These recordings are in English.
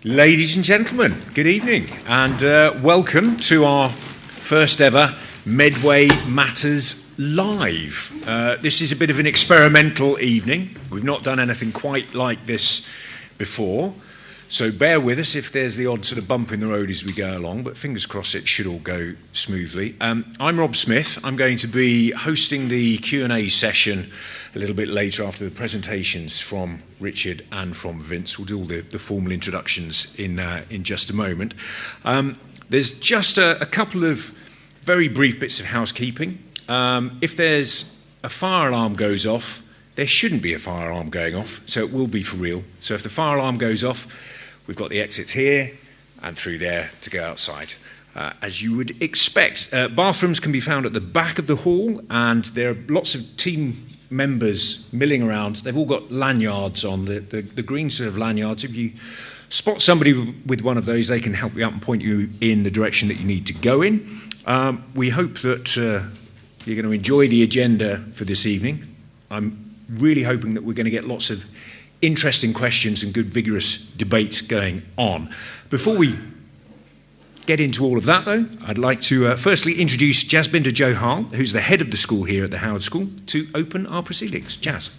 Ladies and gentlemen, good evening and welcome to our first ever Medway Matters Live. This is a bit of an experimental evening. We've not done anything quite like this before, so bear with us if there's the odd sort of bump in the road as we go along, but fingers crossed it should all go smoothly. I'm Rob Smith. I'm going to be hosting the Q&A session a little bit later after the presentations from Richard and from Vince. We'll do all the formal introductions in just a moment. There's just a couple of very brief bits of housekeeping. If there's a fire alarm goes off, there shouldn't be a fire alarm going off, so it will be for real. So if the fire alarm goes off, we've got the exits here and through there to go outside. As you would expect. Bathrooms can be found at the back of the hall, and there are lots of team members milling around. They've all got lanyards on, the green sort of lanyards. If you spot somebody with one of those, they can help you out and point you in the direction that you need to go in. We hope that you're going to enjoy the agenda for this evening. I'm really hoping that we're going to get lots of interesting questions and good vigorous debate going on. Before we get into all of that, though, I'd like to firstly introduce Jasbinder Johal, who's the head of the school here at the Howard School, to open our proceedings. Jazz.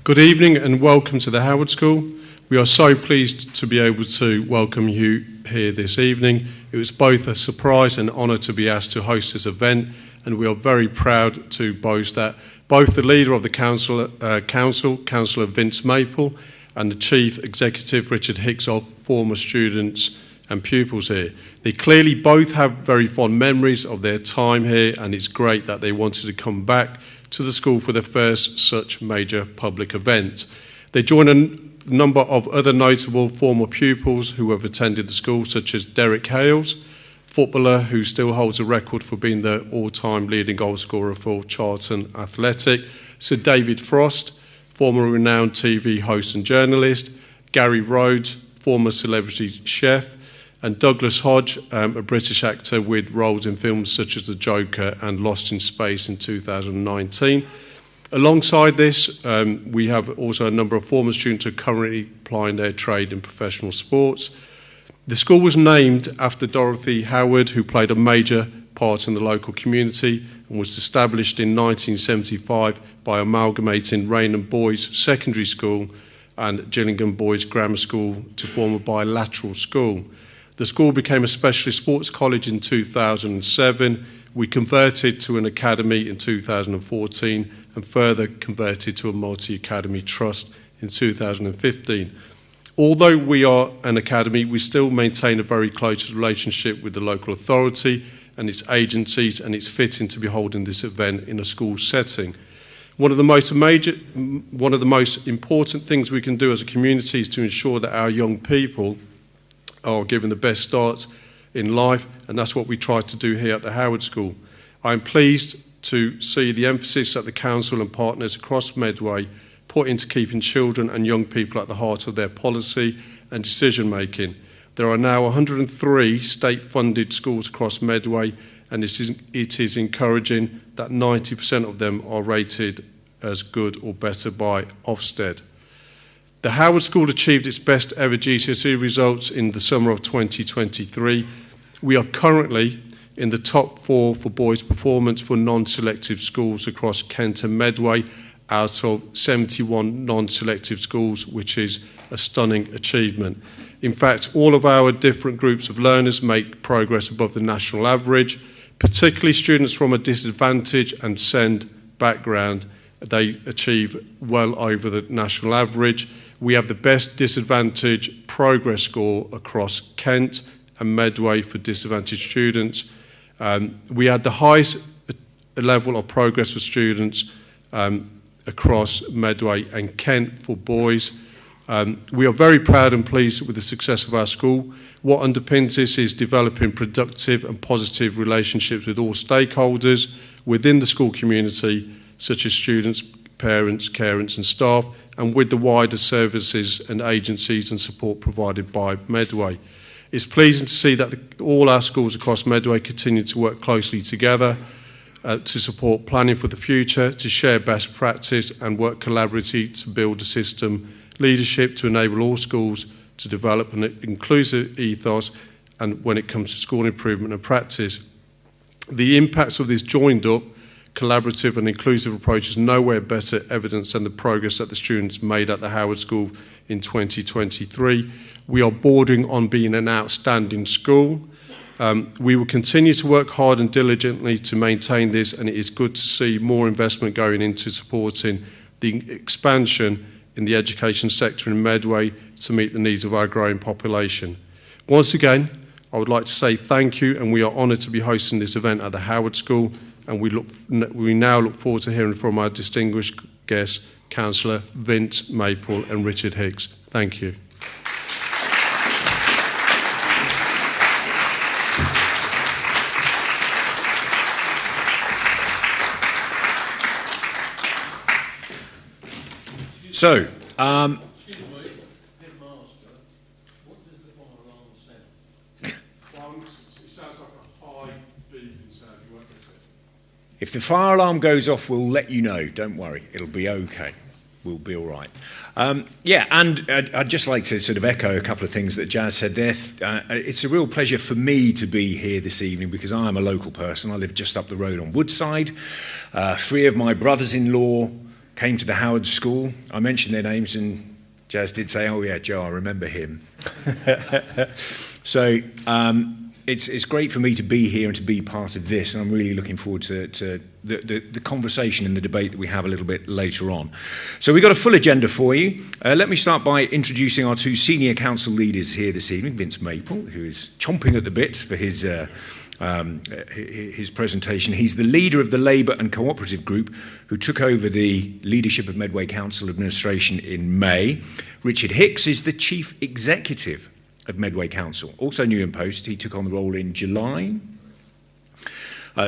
Good evening and welcome to the Howard School. We are so pleased to be able to welcome you here this evening. It was both a surprise and honour to be asked to host this event, and we are very proud to boast that both the leader of the council, Councillor Vince Maple, and the Chief Executive, Richard Hicks, are former students and pupils here. They clearly both have very fond memories of their time here, and it's great that they wanted to come back to the school for their first such major public event. They join a number of other notable former pupils who have attended the school, such as Derek Hales, footballer who still holds a record for being the all-time leading goal scorer for Charlton Athletic, Sir David Frost, former renowned TV host and journalist, Gary Rhodes, former celebrity chef, and Douglas Hodge, a British actor with roles in films such as The Joker and Lost in Space in 2019. Alongside this, we have also a number of former students who are currently plying their trade in professional sports. The school was named after Dorothy Howard, who played a major part in the local community and was established in 1975 by amalgamating Raynham Boys Secondary School and Gillingham Boys Grammar School to form a bilateral school. The school became a specialist sports college in 2007. We converted to an academy in 2014 and further converted to a multi-academy trust in 2015. Although we are an academy, we still maintain a very close relationship with the local authority and its agencies, and it's fitting to be holding this event in a school setting. One of the most important things we can do as a community is to ensure that our young people are given the best start in life, and that's what we try to do here at the Howard School. I'm pleased to see the emphasis that the council and partners across Medway put into keeping children and young people at the heart of their policy and decision making. There are now 103 state-funded schools across Medway, and it is encouraging that 90% of them are rated as good or better by Ofsted. The Howard School achieved its best ever GCSE results in the summer of 2023. We are currently in the top 4 for boys' performance for non-selective schools across Kent and Medway, out of 71 non-selective schools, which is a stunning achievement. In fact, all of our different groups of learners make progress above the national average, particularly students from a disadvantaged and SEND background. They achieve well over the national average. We have the best disadvantaged progress score across Kent and Medway for disadvantaged students. We had the highest level of progress for students across Medway and Kent for boys. We are very proud and pleased with the success of our school. What underpins this is developing productive and positive relationships with all stakeholders within the school community, such as students, parents, carers and staff, and with the wider services and agencies and support provided by Medway. It's pleasing to see that all our schools across Medway continue to work closely together. to support planning for the future, to share best practice and work collaboratively to build a system leadership to enable all schools to develop an inclusive ethos and when it comes to school improvement and practice. The impacts of this joined up, collaborative and inclusive approach is nowhere better evidence than the progress that the students made at the Howard School in 2023. We are bordering on being an outstanding school. We will continue to work hard and diligently to maintain this, and it is good to see more investment going into supporting the expansion in the education sector in Medway to meet the needs of our growing population. Once again, I would like to say thank you, and we are honoured to be hosting this event at the Howard School, and we now look forward to hearing from our distinguished guests, Councillor Vince Maple and Richard Hicks. Thank you. So, excuse me, Headmaster, what does the fire alarm sound? It sounds like a high beeping sound. You won't get it. if the fire alarm goes off, we'll let you know. Don't worry, it'll be okay. We'll be all right. Yeah, and I'd just like to sort of echo a couple of things that Jazz said there. It's a real pleasure for me to be here this evening because I am a local person. I live just up the road on Woodside. 3 of my brothers-in-law came to the Howard School. I mentioned their names and Jazz did say, oh yeah, Joe, I remember him. So it's great for me to be here and to be part of this, and I'm really looking forward to the conversation and the debate that we have a little bit later on. So we've got a full agenda for you. Let me start by introducing our 2 senior council leaders here this evening, Vince Maple, who is chomping at the bit for his presentation. He's the leader of the Labour and Cooperative Group who took over the leadership of Medway Council Administration in May. Richard Hicks is the Chief Executive of Medway Council, also new in post. He took on the role in July.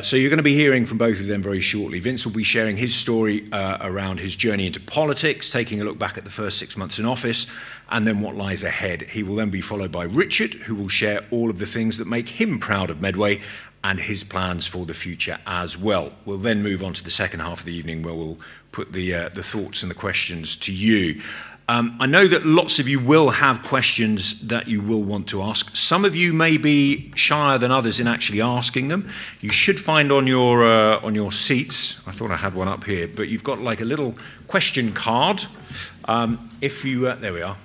So you're going to be hearing from both of them very shortly. Vince will be sharing his story around his journey into politics, taking a look back at the first 6 months in office, and then what lies ahead. He will then be followed by Richard, who will share all of the things that make him proud of Medway and his plans for the future as well. We'll then move on to the second half of the evening where we'll put the thoughts and the questions to you. I know that lots of you will have questions that you will want to ask. Some of you may be shyer than others in actually asking them. You should find on your seats, I thought I had one up here, but you've got like a little question card. If you, there we are,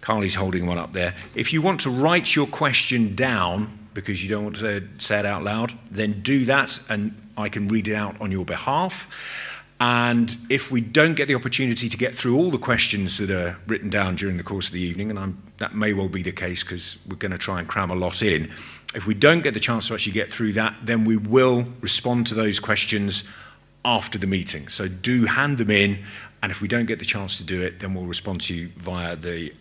Carly's holding one up there. If you want to write your question down because you don't want to say it out loud, then do that and I can read it out on your behalf. And if we don't get the opportunity to get through all the questions that are written down during the course of the evening, and that may well be the case because we're going to try and cram a lot in, if we don't get the chance to actually get through that, then we will respond to those questions after the meeting. So do hand them in, and if we don't get the chance to do it, then we'll respond to you via the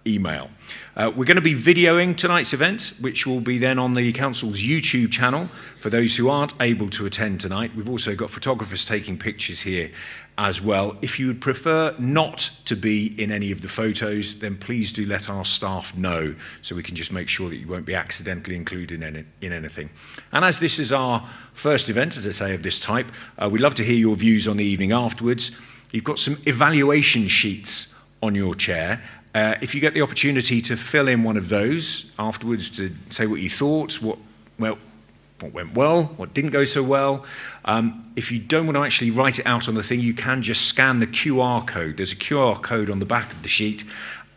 email. We're going to be videoing tonight's event, which will be then on the council's YouTube channel for those who aren't able to attend tonight. We've also got photographers taking pictures here as well. If you would prefer not to be in any of the photos, then please do let our staff know so we can just make sure that you won't be accidentally included in anything. And as this is our first event, as I say, of this type, we'd love to hear your views on the evening afterwards. You've got some evaluation sheets on your chair. If you get the opportunity to fill in one of those afterwards to say what you thought, what went well, what didn't go so well. If you don't want to actually write it out on the thing, you can just scan the QR code. There's a QR code on the back of the sheet,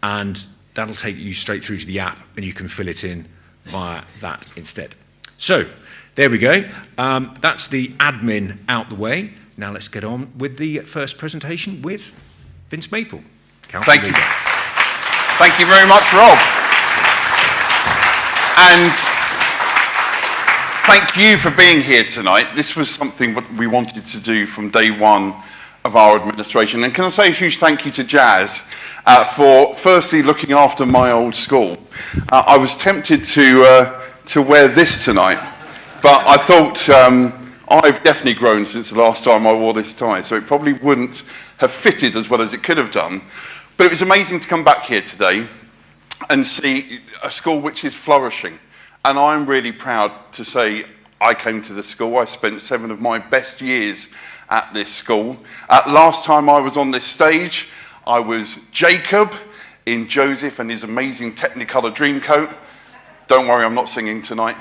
and that'll take you straight through to the app, and you can fill it in via that instead. So, there we go. That's the admin out the way. Now let's get on with the first presentation with Vince Maple. Thank you. Thank you very much, Rob. And thank you for being here tonight. This was something that we wanted to do from day one of our administration. And can I say a huge thank you to Jazz for firstly looking after my old school. I was tempted to wear this tonight, but I thought I've definitely grown since the last time I wore this tie, so it probably wouldn't have fitted as well as it could have done. But it was amazing to come back here today and see a school which is flourishing. And I'm really proud to say I came to the school. I spent 7 of my best years at this school. Last time I was on this stage, I was Jacob in Joseph and his amazing Technicolor Dreamcoat. Don't worry, I'm not singing tonight.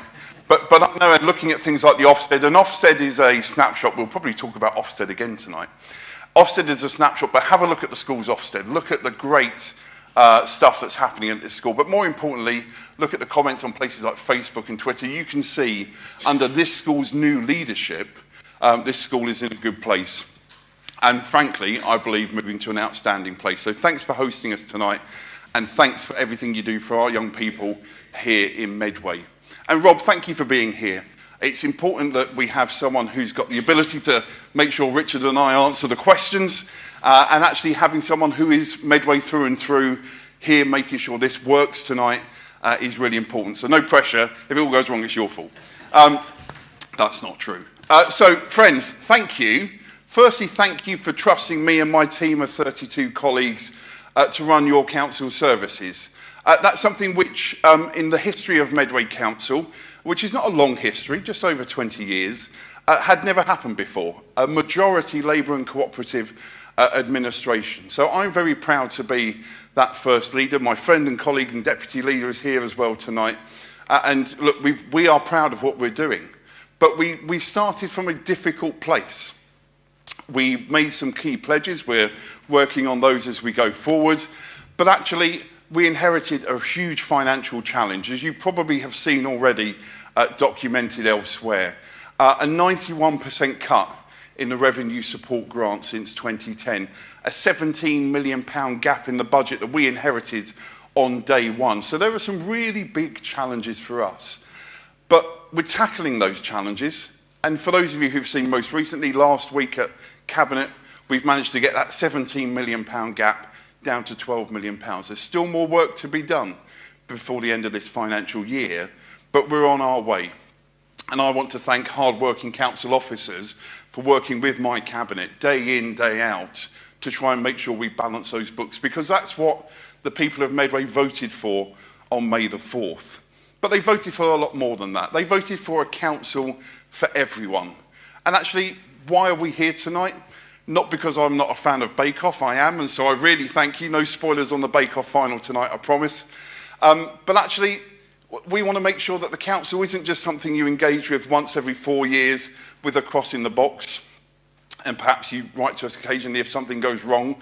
But I know, looking at things like the Ofsted, and Ofsted is a snapshot. We'll probably talk about Ofsted again tonight. Ofsted is a snapshot, but have a look at the school's Ofsted. Look at the great stuff that's happening at this school. But more importantly, look at the comments on places like Facebook and Twitter. You can see under this school's new leadership, this school is in a good place. And frankly, I believe moving to an outstanding place. So thanks for hosting us tonight, and thanks for everything you do for our young people here in Medway. And Rob, thank you for being here. It's important that we have someone who's got the ability to make sure Richard and I answer the questions, and actually having someone who is Medway through and through here making sure this works tonight is really important. So no pressure. If it all goes wrong, it's your fault. That's not true. So friends, thank you. Firstly, thank you for trusting me and my team of 32 colleagues to run your council services. That's something which, in the history of Medway Council, which is not a long history, just over 20 years, had never happened before. A majority Labour and cooperative administration. So I'm very proud to be that first leader. My friend and colleague and deputy leader is here as well tonight. And look, we are proud of what we're doing. But we started from a difficult place. We made some key pledges. We're working on those as we go forward. But actually, we inherited a huge financial challenge, as you probably have seen already documented elsewhere. A 91% cut in the revenue support grant since 2010, a £17 million gap in the budget that we inherited on day one. So there are some really big challenges for us. But we're tackling those challenges. And for those of you who've seen most recently, last week at Cabinet, we've managed to get that £17 million gap down to £12 million. There's still more work to be done before the end of this financial year, but we're on our way. And I want to thank hard-working council officers for working with my cabinet day in, day out to try and make sure we balance those books, because that's what the people of Medway voted for on May the 4th. But they voted for a lot more than that. They voted for a council for everyone. And actually, why are we here tonight? Not because I'm not a fan of Bake Off, I am, and so I really thank you. No spoilers on the Bake Off final tonight, I promise. But actually, we want to make sure that the council isn't just something you engage with once every 4 years with a cross in the box, and perhaps you write to us occasionally if something goes wrong.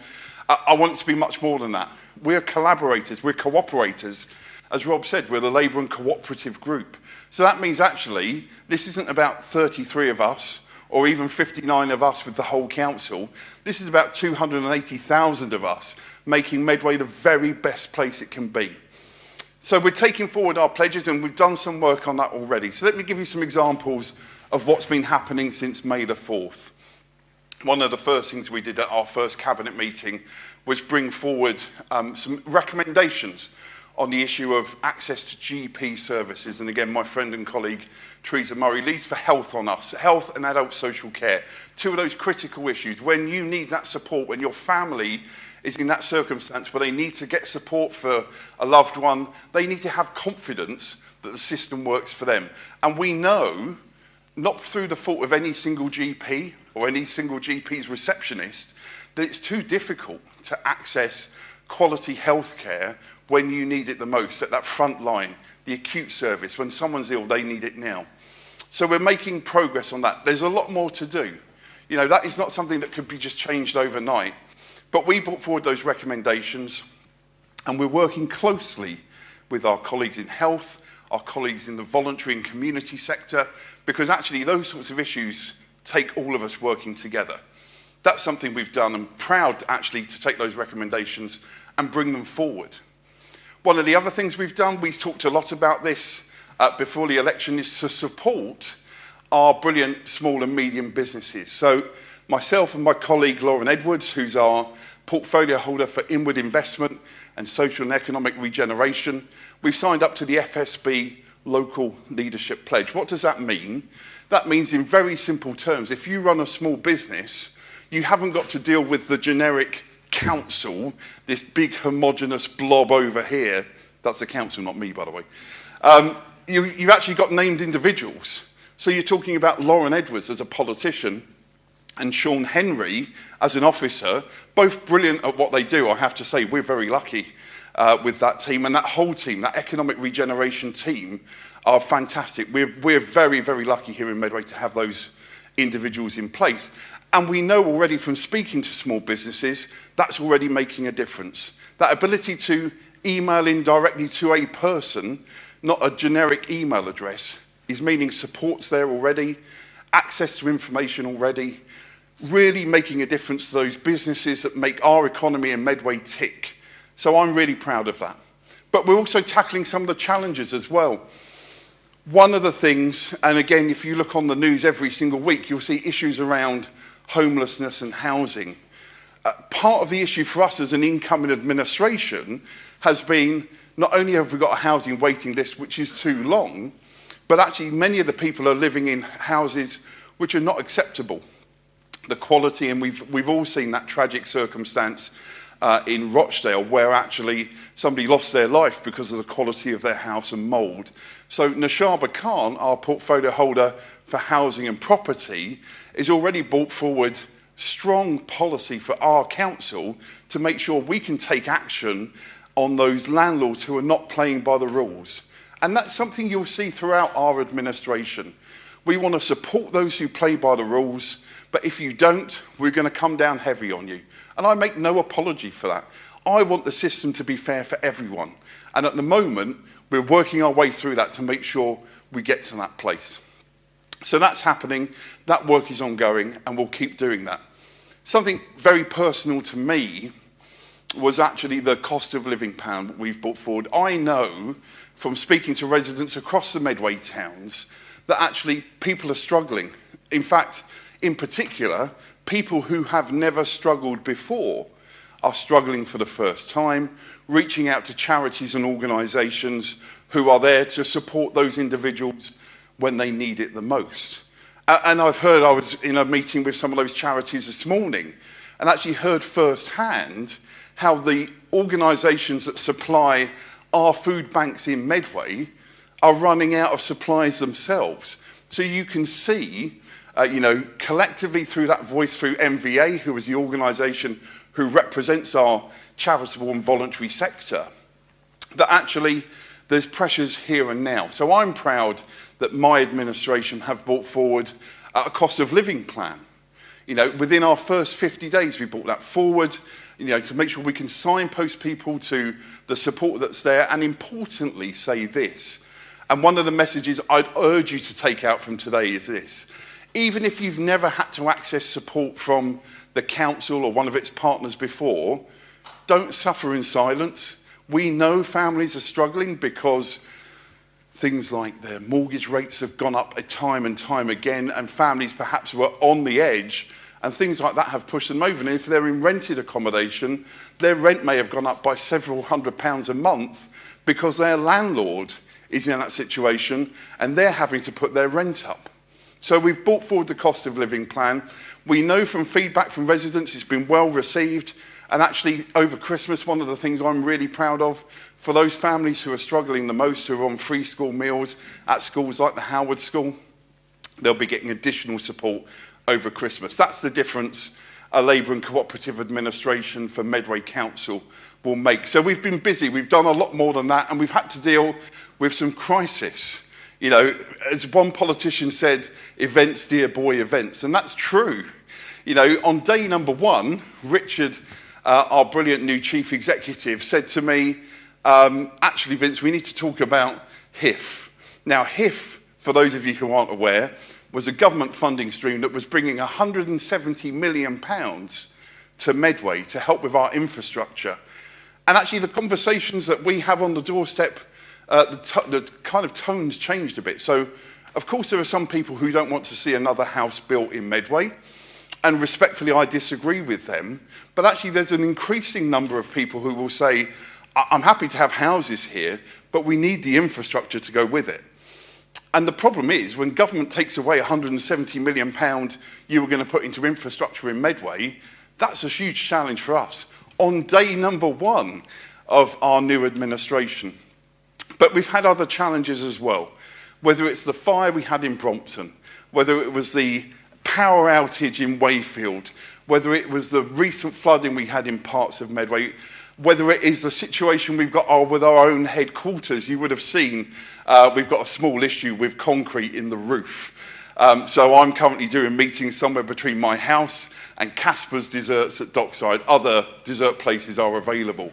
I want it to be much more than that. We're collaborators, we're cooperators. As Rob said, we're the Labour and cooperative group. So that means actually, this isn't about 33 of us, or even 59 of us with the whole council. This is about 280,000 of us making Medway the very best place it can be. So we're taking forward our pledges, and we've done some work on that already. So let me give you some examples of what's been happening since May the 4th. One of the first things we did at our first cabinet meeting was bring forward some recommendations on the issue of access to GP services. And again, my friend and colleague, Teresa Murray, leads for Health on Us, health and adult social care. Two of those critical issues. When you need that support, when your family is in that circumstance where they need to get support for a loved one, they need to have confidence that the system works for them. And we know, not through the fault of any single GP or any single GP's receptionist, that it's too difficult to access quality health care when you need it the most, at that front line, the acute service. When someone's ill, they need it now. So we're making progress on that. There's a lot more to do. You know, that is not something that could be just changed overnight. But we brought forward those recommendations, and we're working closely with our colleagues in health, our colleagues in the voluntary and community sector, because actually those sorts of issues take all of us working together. That's something we've done. I'm proud actually to take those recommendations and bring them forward. One of the other things we've done, we talked a lot about this before the election, is to support our brilliant small and medium businesses. So myself and my colleague Lauren Edwards, who's our portfolio holder for inward investment and social and economic regeneration, we've signed up to the FSB Local Leadership Pledge. What does that mean? That means, in very simple terms, if you run a small business, you haven't got to deal with the generic council, this big homogenous blob over here. That's the council, not me, by the way. You've actually got named individuals So you're talking about Lauren Edwards as a politician and Sean Henry as an officer, both brilliant at what they do. I have to say, we're very lucky with that team, and that whole team, that economic regeneration team, are fantastic. We're very, very lucky here in Medway to have those individuals in place. And we know already from speaking to small businesses, that's already making a difference. That ability to email in directly to a person, not a generic email address, is meaning support's there already, access to information already, really making a difference to those businesses that make our economy in Medway tick. So I'm really proud of that. But we're also tackling some of the challenges as well. One of the things, and again, if you look on the news every single week, you'll see issues around homelessness and housing. Part of the issue for us as an incoming administration has been, not only have we got a housing waiting list which is too long, but actually many of the people are living in houses which are not acceptable. The quality, and we've all seen that tragic circumstance in Rochdale where actually somebody lost their life because of the quality of their house and mould. So Nashaba Khan, our portfolio holder for housing and property, is already brought forward strong policy for our council to make sure we can take action on those landlords who are not playing by the rules. And that's something you'll see throughout our administration. We want to support those who play by the rules, but if you don't, we're going to come down heavy on you. And I make no apology for that. I want the system to be fair for everyone. And at the moment, we're working our way through that to make sure we get to that place. So that's happening, that work is ongoing, and we'll keep doing that. Something very personal to me was actually the cost of living plan that we've brought forward. I know from speaking to residents across the Medway towns that actually people are struggling. In fact, in particular, people who have never struggled before are struggling for the first time, reaching out to charities and organisations who are there to support those individuals when they need it the most. And I've heard, I was in a meeting with some of those charities this morning and actually heard firsthand how the organisations that supply our food banks in Medway are running out of supplies themselves. So you can see, collectively through that voice through MVA, who is the organisation who represents our charitable and voluntary sector, that actually there's pressures here and now. So I'm proud that my administration have brought forward a cost of living plan. Within our first 50 days, we brought that forward, to make sure we can signpost people to the support that's there, and importantly say this. And one of the messages I'd urge you to take out from today is this. Even if you've never had to access support from the council or one of its partners before, don't suffer in silence. We know families are struggling because things like their mortgage rates have gone up time and time again, and families perhaps were on the edge, and things like that have pushed them over. And if they're in rented accommodation, their rent may have gone up by several £100s a month because their landlord is in that situation and they're having to put their rent up. So we've brought forward the cost of living plan. We know from feedback from residents it's been well received. And actually, over Christmas, one of the things I'm really proud of, for those families who are struggling the most, who are on free school meals at schools like the Howard School, they'll be getting additional support over Christmas. That's the difference a Labour and cooperative administration for Medway Council will make. So we've been busy. We've done a lot more than that, and we've had to deal with some crisis. As one politician said, events, dear boy, events. And that's true. On day number one, Richard, our brilliant new chief executive, said to me, actually, Vince, we need to talk about HIF. Now, HIF, for those of you who aren't aware, was a government funding stream that was bringing £170 million to Medway to help with our infrastructure. And actually, the conversations that we have on the doorstep, the kind of tones changed a bit. So, of course, there are some people who don't want to see another house built in Medway. And respectfully, I disagree with them. But actually, there's an increasing number of people who will say, I'm happy to have houses here, but we need the infrastructure to go with it. And the problem is, when government takes away £170 million you were going to put into infrastructure in Medway, that's a huge challenge for us on day number one of our new administration. But we've had other challenges as well. whether it's the fire we had in Brompton, whether it was the power outage in Wayfield, whether it was the recent flooding we had in parts of Medway, whether it is the situation we've got with our own headquarters. You would have seen we've got a small issue with concrete in the roof. So I'm currently doing meetings somewhere between my house and Casper's Desserts at Dockside. Other dessert places are available.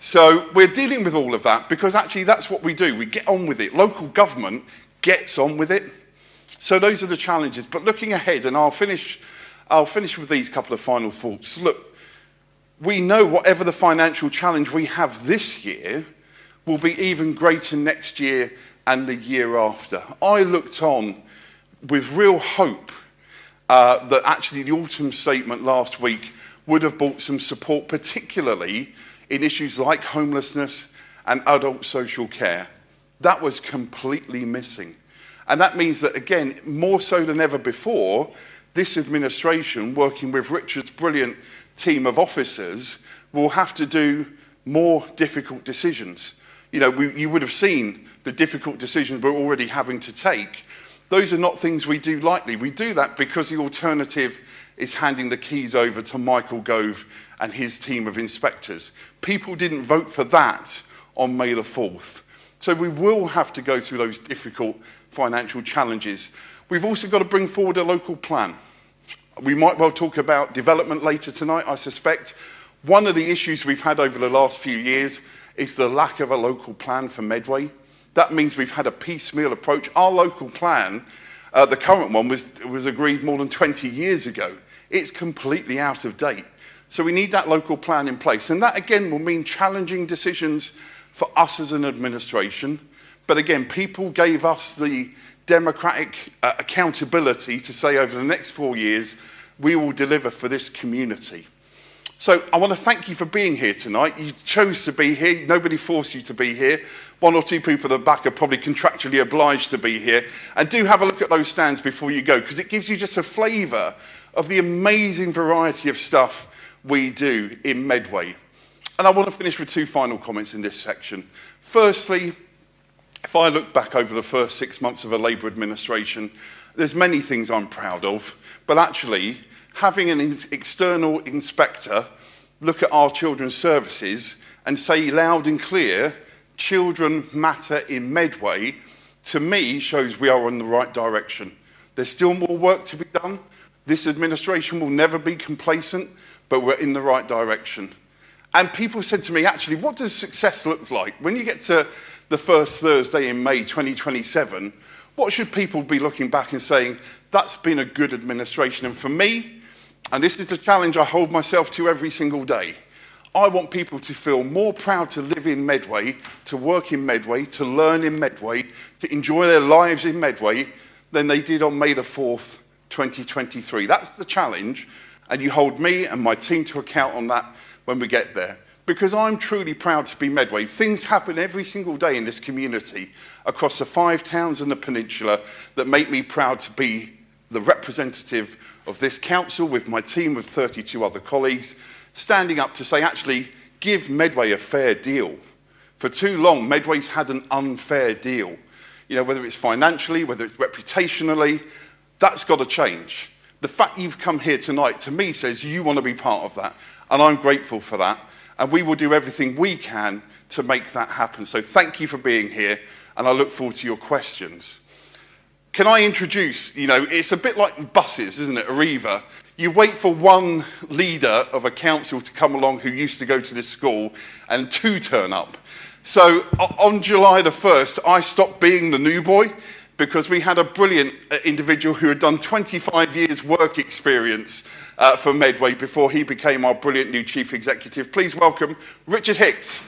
So we're dealing with all of that because actually that's what we do. We get on with it. Local government gets on with it. So those are the challenges. But looking ahead, and I'll finish with these couple of final thoughts. Look, we know whatever the financial challenge we have this year will be even greater next year and the year after. I looked on with real hope that actually the autumn statement last week would have brought some support, particularly in issues like homelessness and adult social care. That was completely missing. And that means that, again, more so than ever before, this administration, working with Richard's brilliant team of officers, will have to do more difficult decisions. You know, you would have seen the difficult decisions we're already having to take. Those are not things we do lightly. We do that because the alternative is handing the keys over to Michael Gove and his team of inspectors. People didn't vote for that on May the 4th. So we will have to go through those difficult financial challenges. We've also got to bring forward a local plan. We might well talk about development later tonight, I suspect. One of the issues we've had over the last few years is the lack of a local plan for Medway. That means we've had a piecemeal approach. Our local plan, the current one, was agreed more than 20 years ago. It's completely out of date. So we need that local plan in place. And that, again, will mean challenging decisions for us as an administration. But again, people gave us the democratic accountability to say over the next 4 years, we will deliver for this community. So I want to thank you for being here tonight. You chose to be here. Nobody forced you to be here. One or two people at the back are probably contractually obliged to be here. And do have a look at those stands before you go, because it gives you just a flavour of the amazing variety of stuff we do in Medway. And I want to finish with two final comments in this section. Firstly, if I look back over the first 6 months of a Labour administration, there's many things I'm proud of, but actually having an external inspector look at our children's services and say loud and clear, children matter in Medway, to me shows we are on the right direction. There's still more work to be done. This administration will never be complacent, but we're in the right direction. And people said to me, actually, what does success look like? When you get to the first Thursday in May 2027, what should people be looking back and saying, that's been a good administration? And for me, and this is the challenge I hold myself to every single day, I want people to feel more proud to live in Medway, to work in Medway, to learn in Medway, to enjoy their lives in Medway than they did on May the 4th, 2023. That's the challenge, and you hold me and my team to account on that when we get there. Because I'm truly proud to be Medway. Things happen every single day in this community across the 5 towns and the peninsula that make me proud to be the representative of this council with my team of 32 other colleagues, standing up to say, actually, give Medway a fair deal. For too long, Medway's had an unfair deal. You know, whether it's financially, whether it's reputationally, that's got to change. The fact you've come here tonight, to me, says you want to be part of that. And I'm grateful for that. And we will do everything we can to make that happen. So thank you for being here, and I look forward to your questions. Can I introduce, it's a bit like buses, isn't it, Arriva? You wait for one leader of a council to come along who used to go to this school, and 2 turn up. So on July the 1st, I stopped being the new boy, because we had a brilliant individual who had done 25 years work experience for Medway before he became our brilliant new chief executive. Please welcome Richard Hicks.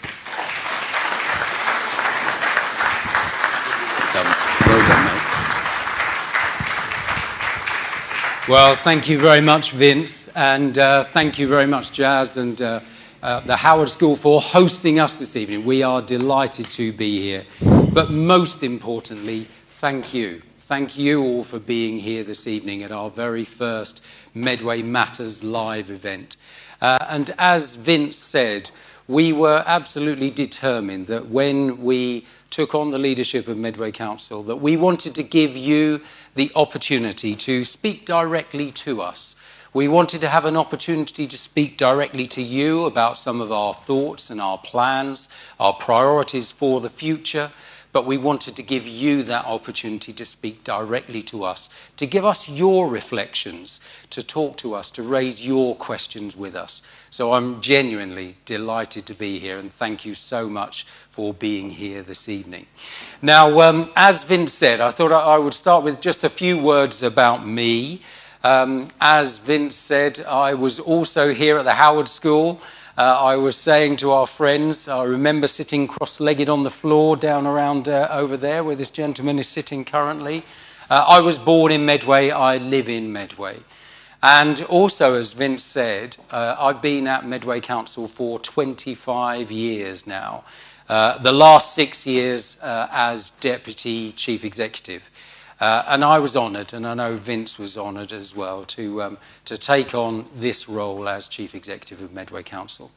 Well done, mate. Well, thank you very much, Vince, and thank you very much, Jazz, and the Howard School for hosting us this evening. We are delighted to be here, but most importantly, thank you. Thank you all for being here this evening at our very first Medway Matters live event. And as Vince said, we were absolutely determined that when we took on the leadership of Medway Council, that we wanted to give you the opportunity to speak directly to us. We wanted to have an opportunity to speak directly to you about some of our thoughts and our plans, our priorities for the future, but we wanted to give you that opportunity to speak directly to us, to give us your reflections, to talk to us, to raise your questions with us. So I'm genuinely delighted to be here, and thank you so much for being here this evening. Now, as Vince said, I thought I would start with just a few words about me. As Vince said, I was also here at the Howard School. I was saying to our friends, I remember sitting cross-legged on the floor down around over there where this gentleman is sitting currently. I was born in Medway, I live in Medway. And also, as Vince said, I've been at Medway Council for 25 years now. The last 6 years as Deputy Chief Executive. And I was honoured, and I know Vince was honoured as well, to take on this role as Chief Executive of Medway Council.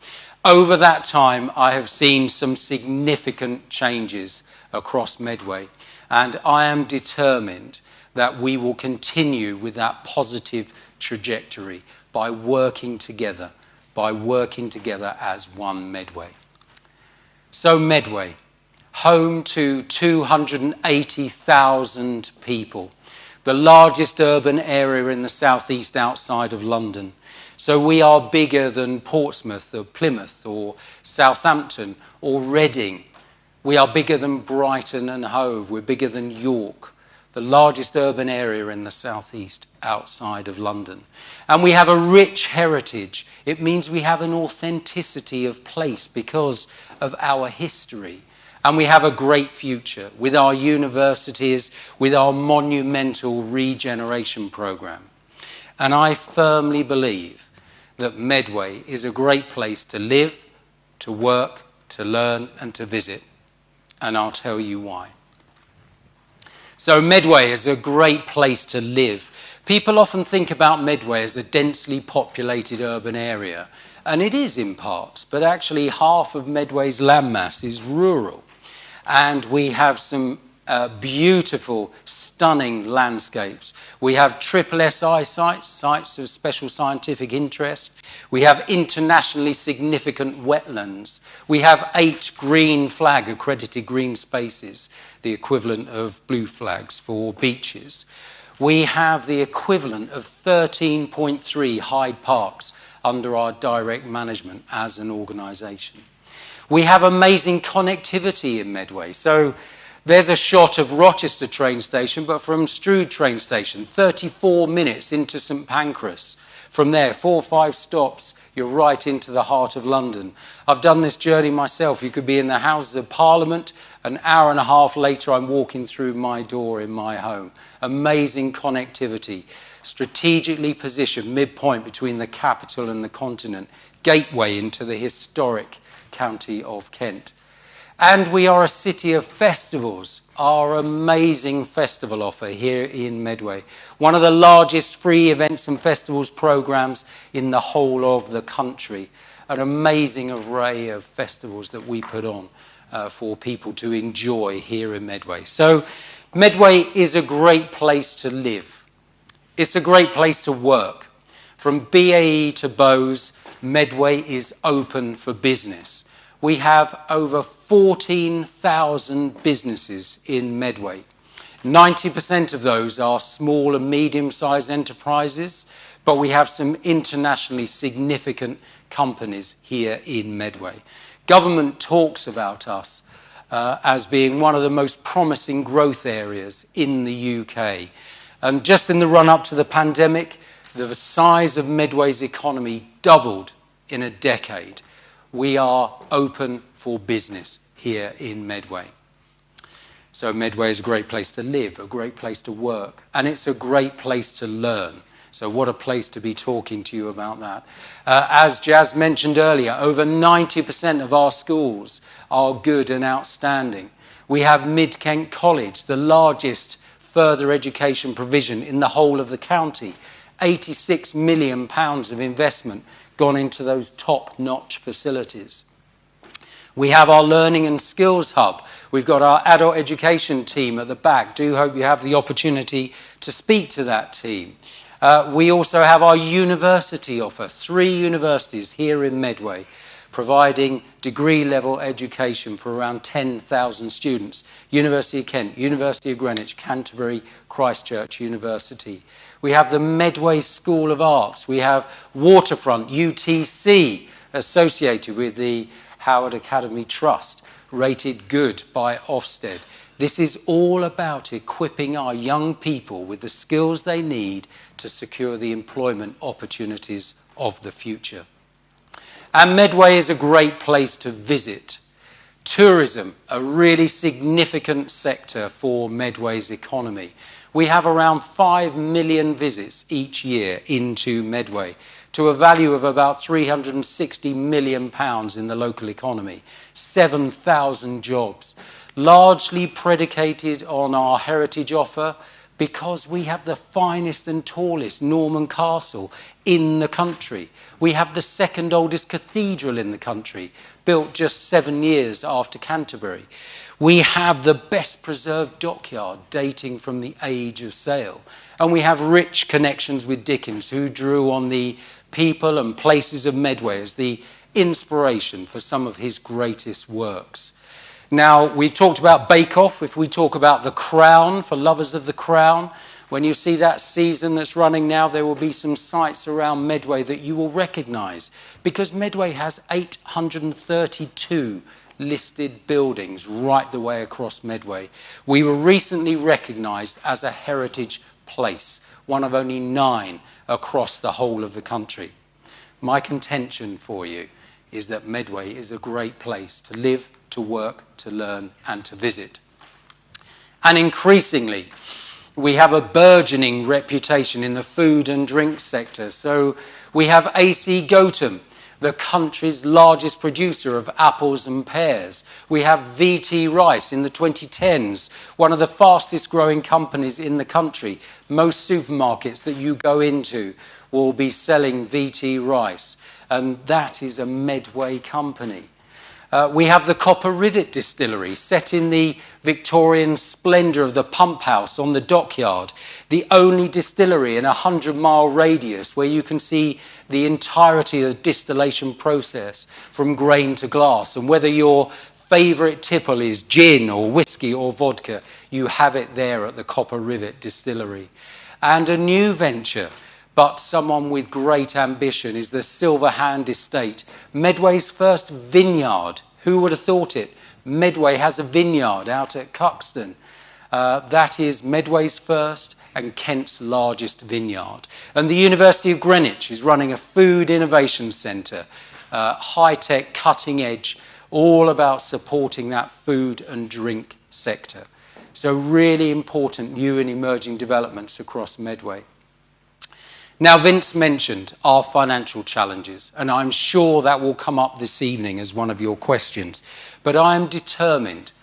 Over that time, I have seen some significant changes across Medway, and I am determined that we will continue with that positive trajectory by working together as one Medway. So Medway, home to 280,000 people, the largest urban area in the southeast outside of London. So we are bigger than Portsmouth or Plymouth or Southampton or Reading. We are bigger than Brighton and Hove. We're bigger than York, the largest urban area in the southeast outside of London. And we have a rich heritage. It means we have an authenticity of place because of our history. And we have a great future with our universities, with our monumental regeneration programme. And I firmly believe that Medway is a great place to live, to work, to learn and to visit. And I'll tell you why. So Medway is a great place to live. People often think about Medway as a densely populated urban area. And it is in parts, but actually half of Medway's landmass is rural. And we have some beautiful, stunning landscapes. We have SSSI sites, sites of special scientific interest. We have internationally significant wetlands. We have 8 green flag accredited green spaces, the equivalent of blue flags for beaches. We have the equivalent of 13.3 Hyde Parks under our direct management as an organisation. We have amazing connectivity in Medway. So there's a shot of Rochester train station, but from Strood train station, 34 minutes into St Pancras. From there, 4 or 5 stops, you're right into the heart of London. I've done this journey myself. You could be in the Houses of Parliament. An hour and a half later, I'm walking through my door in my home. Amazing connectivity. Strategically positioned midpoint between the capital and the continent. Gateway into the historic county of Kent. And we are a city of festivals. Our amazing festival offer here in Medway. One of the largest free events and festivals programs in the whole of the country. An amazing array of festivals that we put on for people to enjoy here in Medway. So Medway is a great place to live. It's a great place to work. From BAE to Bowes, Medway is open for business. We have over 14,000 businesses in Medway. 90% of those are small and medium-sized enterprises, but we have some internationally significant companies here in Medway. Government talks about us as being one of the most promising growth areas in the UK. And just in the run-up to the pandemic, the size of Medway's economy doubled in a decade. We are open for business here in Medway. So Medway is a great place to live, a great place to work, and it's a great place to learn. So what a place to be talking to you about that. As Jazz mentioned earlier, over 90% of our schools are good and outstanding. We have Mid-Kent College, the largest further education provision in the whole of the county. £86 million of investment gone into those top-notch facilities. We have our Learning and Skills Hub. We've got our adult education team at the back. Do hope you have the opportunity to speak to that team. We also have our university offer, 3 universities here in Medway, providing degree-level education for around 10,000 students. University of Kent, University of Greenwich, Canterbury, Christchurch University. We have the Medway School of Arts. We have Waterfront, UTC, associated with the Howard Academy Trust, rated good by Ofsted. This is all about equipping our young people with the skills they need to secure the employment opportunities of the future. And Medway is a great place to visit. Tourism, a really significant sector for Medway's economy. We have around 5 million visits each year into Medway, to a value of about £360 million in the local economy, 7,000 jobs, largely predicated on our heritage offer because we have the finest and tallest Norman castle in the country. We have the second oldest cathedral in the country, built just 7 years after Canterbury. We have the best preserved dockyard dating from the age of sail. And we have rich connections with Dickens, who drew on the people and places of Medway as the inspiration for some of his greatest works. Now, we talked about Bake Off. If we talk about The Crown, for lovers of The Crown, when you see that season that's running now, there will be some sites around Medway that you will recognise, because Medway has 832 listed buildings right the way across Medway. We were recently recognised as a heritage place, one of only 9 across the whole of the country. My contention for you is that Medway is a great place to live, to work, to learn and to visit. And increasingly, we have a burgeoning reputation in the food and drink sector. So we have AC Gotham, the country's largest producer of apples and pears. We have VT Rice in the 2010s, one of the fastest growing companies in the country. Most supermarkets that you go into will be selling VT Rice, and that is a Medway company. We have the Copper Rivet Distillery, set in the Victorian splendour of the pump house on the dockyard, the only distillery in a 100-mile radius where you can see the entirety of the distillation process from grain to glass. And whether your favourite tipple is gin or whiskey or vodka, you have it there at the Copper Rivet Distillery. And a new venture, but someone with great ambition, is the Silverhand Estate, Medway's first vineyard. Who would have thought it? Medway has a vineyard out at Cuxton. That is Medway's first and Kent's largest vineyard. And the University of Greenwich is running a food innovation centre, high-tech, cutting-edge, all about supporting that food and drink sector. So really important new and emerging developments across Medway. Now, Vince mentioned our financial challenges, and I'm sure that will come up this evening as one of your questions. But I am determined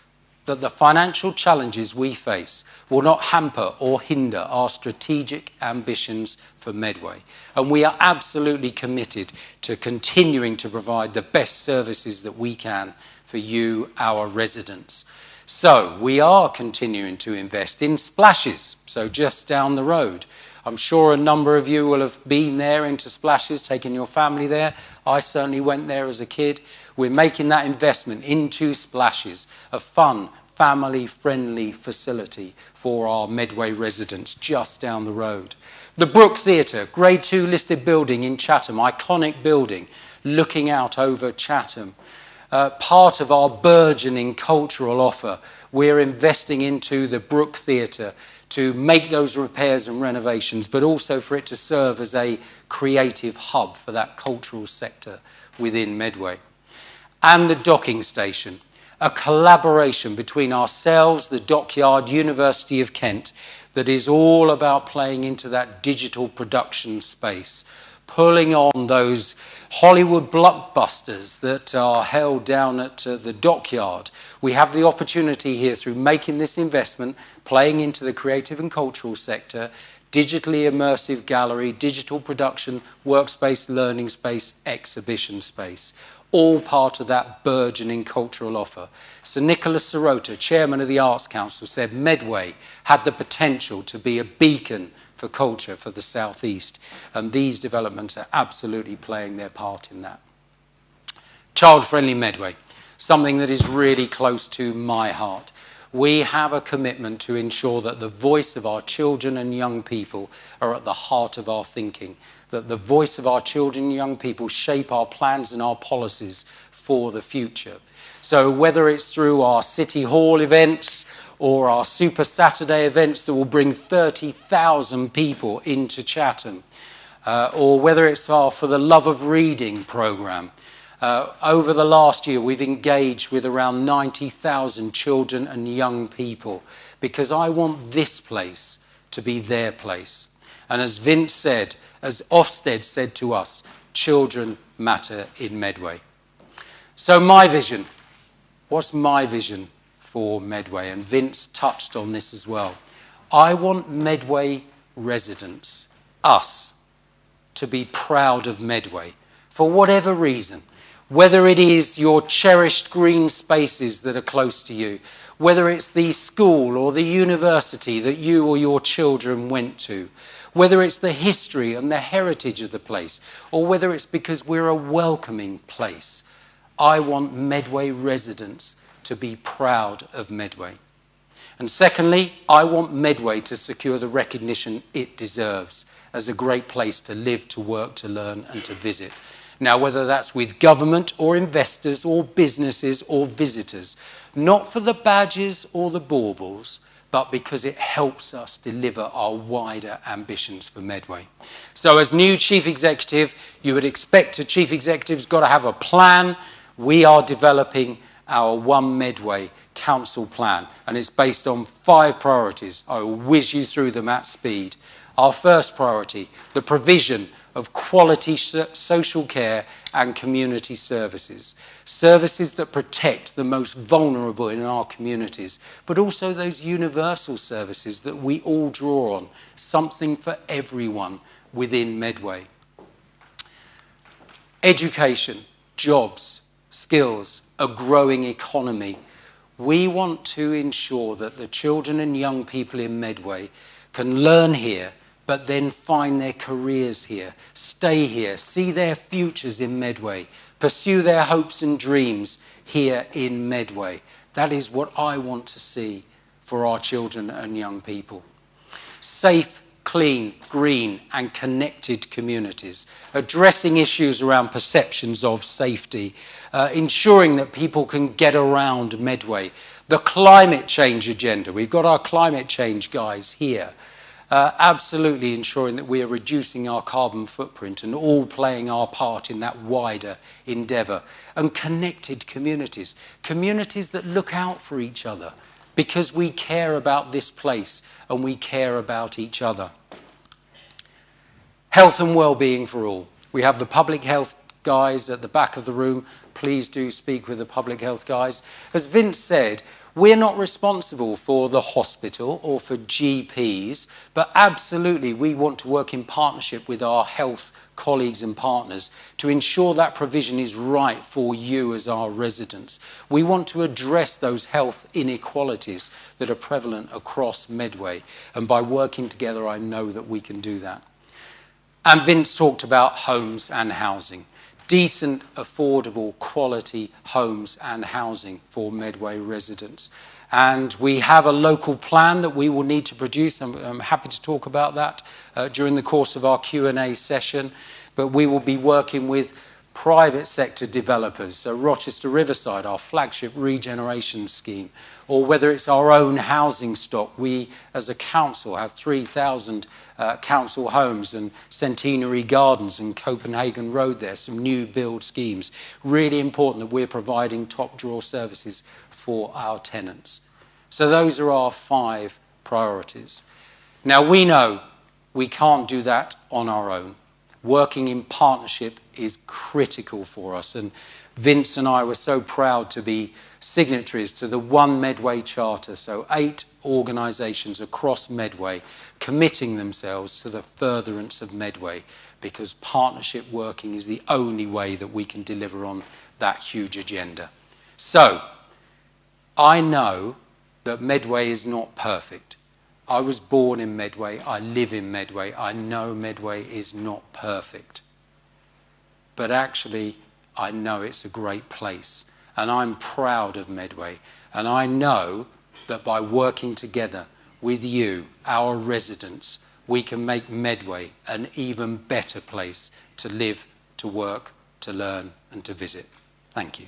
that the financial challenges we face will not hamper or hinder our strategic ambitions for Medway. And we are absolutely committed to continuing to provide the best services that we can for you, our residents. So we are continuing to invest in Splashes, so just down the road. I'm sure a number of you will have been there into Splashes, taken your family there. I certainly went there as a kid. We're making that investment into Splashes, a fun, family-friendly facility for our Medway residents just down the road. The Brook Theatre, Grade 2 listed building in Chatham, iconic building, looking out over Chatham. Part of our burgeoning cultural offer, we're investing into the Brook Theatre to make those repairs and renovations, but also for it to serve as a creative hub for that cultural sector within Medway. And the docking station, a collaboration between ourselves, the Dockyard, University of Kent, that is all about playing into that digital production space, pulling on those Hollywood blockbusters that are held down at the Dockyard. We have the opportunity here, through making this investment, playing into the creative and cultural sector, digitally immersive gallery, digital production, workspace, learning space, exhibition space, all part of that burgeoning cultural offer. Sir Nicholas Sirota, chairman of the Arts Council, said Medway had the potential to be a beacon for culture for the South East, and these developments are absolutely playing their part in that. Child-friendly Medway, something that is really close to my heart. We have a commitment to ensure that the voice of our children and young people are at the heart of our thinking, that the voice of our children and young people shape our plans and our policies for the future. So whether it's through our City Hall events or our Super Saturday events that will bring 30,000 people into Chatham, or whether it's our For the Love of Reading programme, over the last year, we've engaged with around 90,000 children and young people because I want this place to be their place. And as Vince said, as Ofsted said to us, children matter in Medway. So my vision, what's my vision for Medway? And Vince touched on this as well. I want Medway residents, us, to be proud of Medway for whatever reason. Whether it is your cherished green spaces that are close to you, whether it's the school or the university that you or your children went to, whether it's the history and the heritage of the place, or whether it's because we're a welcoming place, I want Medway residents to be proud of Medway. And secondly, I want Medway to secure the recognition it deserves as a great place to live, to work, to learn and to visit. Now, whether that's with government or investors or businesses or visitors, not for the badges or the baubles, but because it helps us deliver our wider ambitions for Medway. So as new chief executive, you would expect a chief executive's got to have a plan. We are developing our One Medway Council plan, and it's based on 5 priorities. I will whiz you through them at speed. Our first priority, the provision of quality social care and community services. Services that protect the most vulnerable in our communities, but also those universal services that we all draw on, something for everyone within Medway. Education, jobs, skills, a growing economy. We want to ensure that the children and young people in Medway can learn here, but then find their careers here, stay here, see their futures in Medway, pursue their hopes and dreams here in Medway. That is what I want to see for our children and young people. Safe, clean, green and connected communities, addressing issues around perceptions of safety, ensuring that people can get around Medway. The climate change agenda, we've got our climate change guys here. Absolutely ensuring that we are reducing our carbon footprint and all playing our part in that wider endeavour. And connected communities, communities that look out for each other because we care about this place and we care about each other. Health and well-being for all. We have the public health guys at the back of the room. Please do speak with the public health guys. As Vince said, we're not responsible for the hospital or for GPs, but absolutely we want to work in partnership with our health colleagues and partners to ensure that provision is right for you as our residents. We want to address those health inequalities that are prevalent across Medway, and by working together I know that we can do that. And Vince talked about homes and housing. Decent, affordable, quality homes and housing for Medway residents. And we have a local plan that we will need to produce. I'm happy to talk about that during the course of our Q&A session. But we will be working with private sector developers, so Rochester Riverside, our flagship regeneration scheme, or whether it's our own housing stock. We, as a council, have 3,000 council homes and Centenary Gardens and Copenhagen Road there, some new build schemes. Really important that we're providing top drawer services for our tenants. So those are our 5 priorities. Now we know we can't do that on our own. Working in partnership is critical for us, and Vince and I were so proud to be signatories to the One Medway Charter, so 8 organisations across Medway committing themselves to the furtherance of Medway, because partnership working is the only way that we can deliver on that huge agenda. So, I know that Medway is not perfect. I was born in Medway, I live in Medway, I know Medway is not perfect. But actually, I know it's a great place, and I'm proud of Medway, and I know that by working together with you, our residents, we can make Medway an even better place to live, to work, to learn and to visit. Thank you.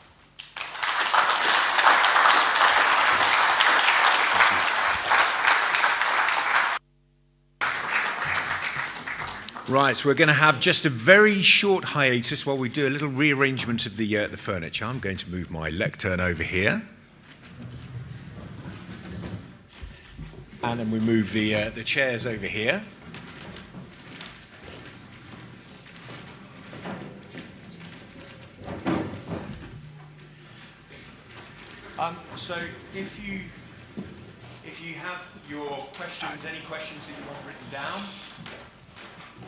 Right, we're going to have just a very short hiatus while we do a little rearrangement of the furniture. I'm going to move my lectern over here. And then we move the chairs over here. So if you have your questions, any questions that you want written down,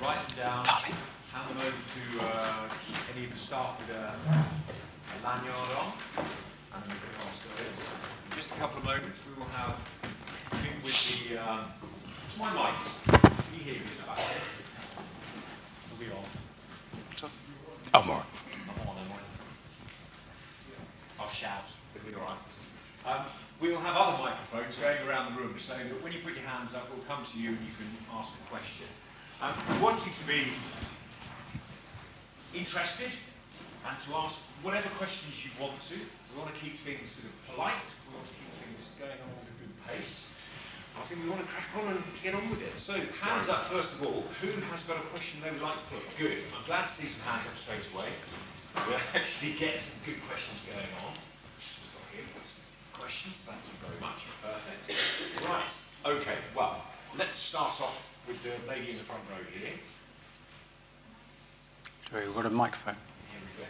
write them down, hand them over to any of the staff with a lanyard on, and then we can downstairs. In just a couple of moments, we will have him with the. It's my mic. Can you hear me in the back? Are we on? I'm all right. I'm on. I'll shout. It'll be all right. We'll have other microphones going around the room so that when you put your hands up, we'll come to you and you can ask a question. We want you to be interested and to ask whatever questions you want to. We want to keep things sort of polite. We want to keep things going on at a good pace. I think we want to crack on and get on with it. So, hands up first of all. Who has got a question they would like to put? Good. I'm glad to see some hands up straight away. We'll actually get some good questions going on. Questions, thank you very much. Perfect. Right, okay, well, let's start off with the lady in the front row here. Sorry, we've got a microphone. Here we go.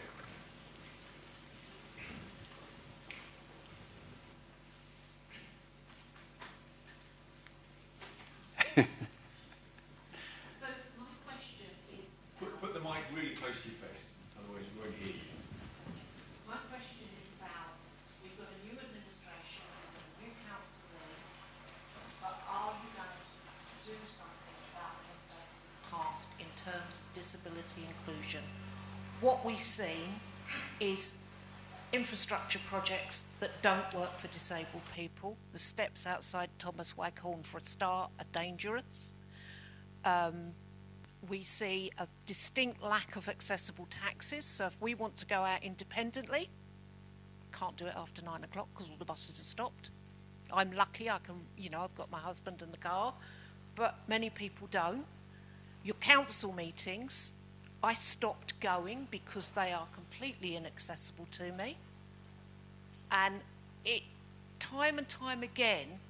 So my question is... Put the mic really close to your face, otherwise we won't hear you. My question is about, we've got a new administration, a new council lead, but are you going to do something about the mistakes of the past in terms of disability inclusion? What we see is infrastructure projects that don't work for disabled people. The steps outside Thomas Waghorn, for a start, are dangerous. We see a distinct lack of accessible taxis. So if we want to go out independently, can't do it after 9 o'clock because all the buses are stopped. I'm lucky, I can, I've got my husband in the car, but many people don't. Your council meetings, I stopped going because they are completely inaccessible to me. And time and time again,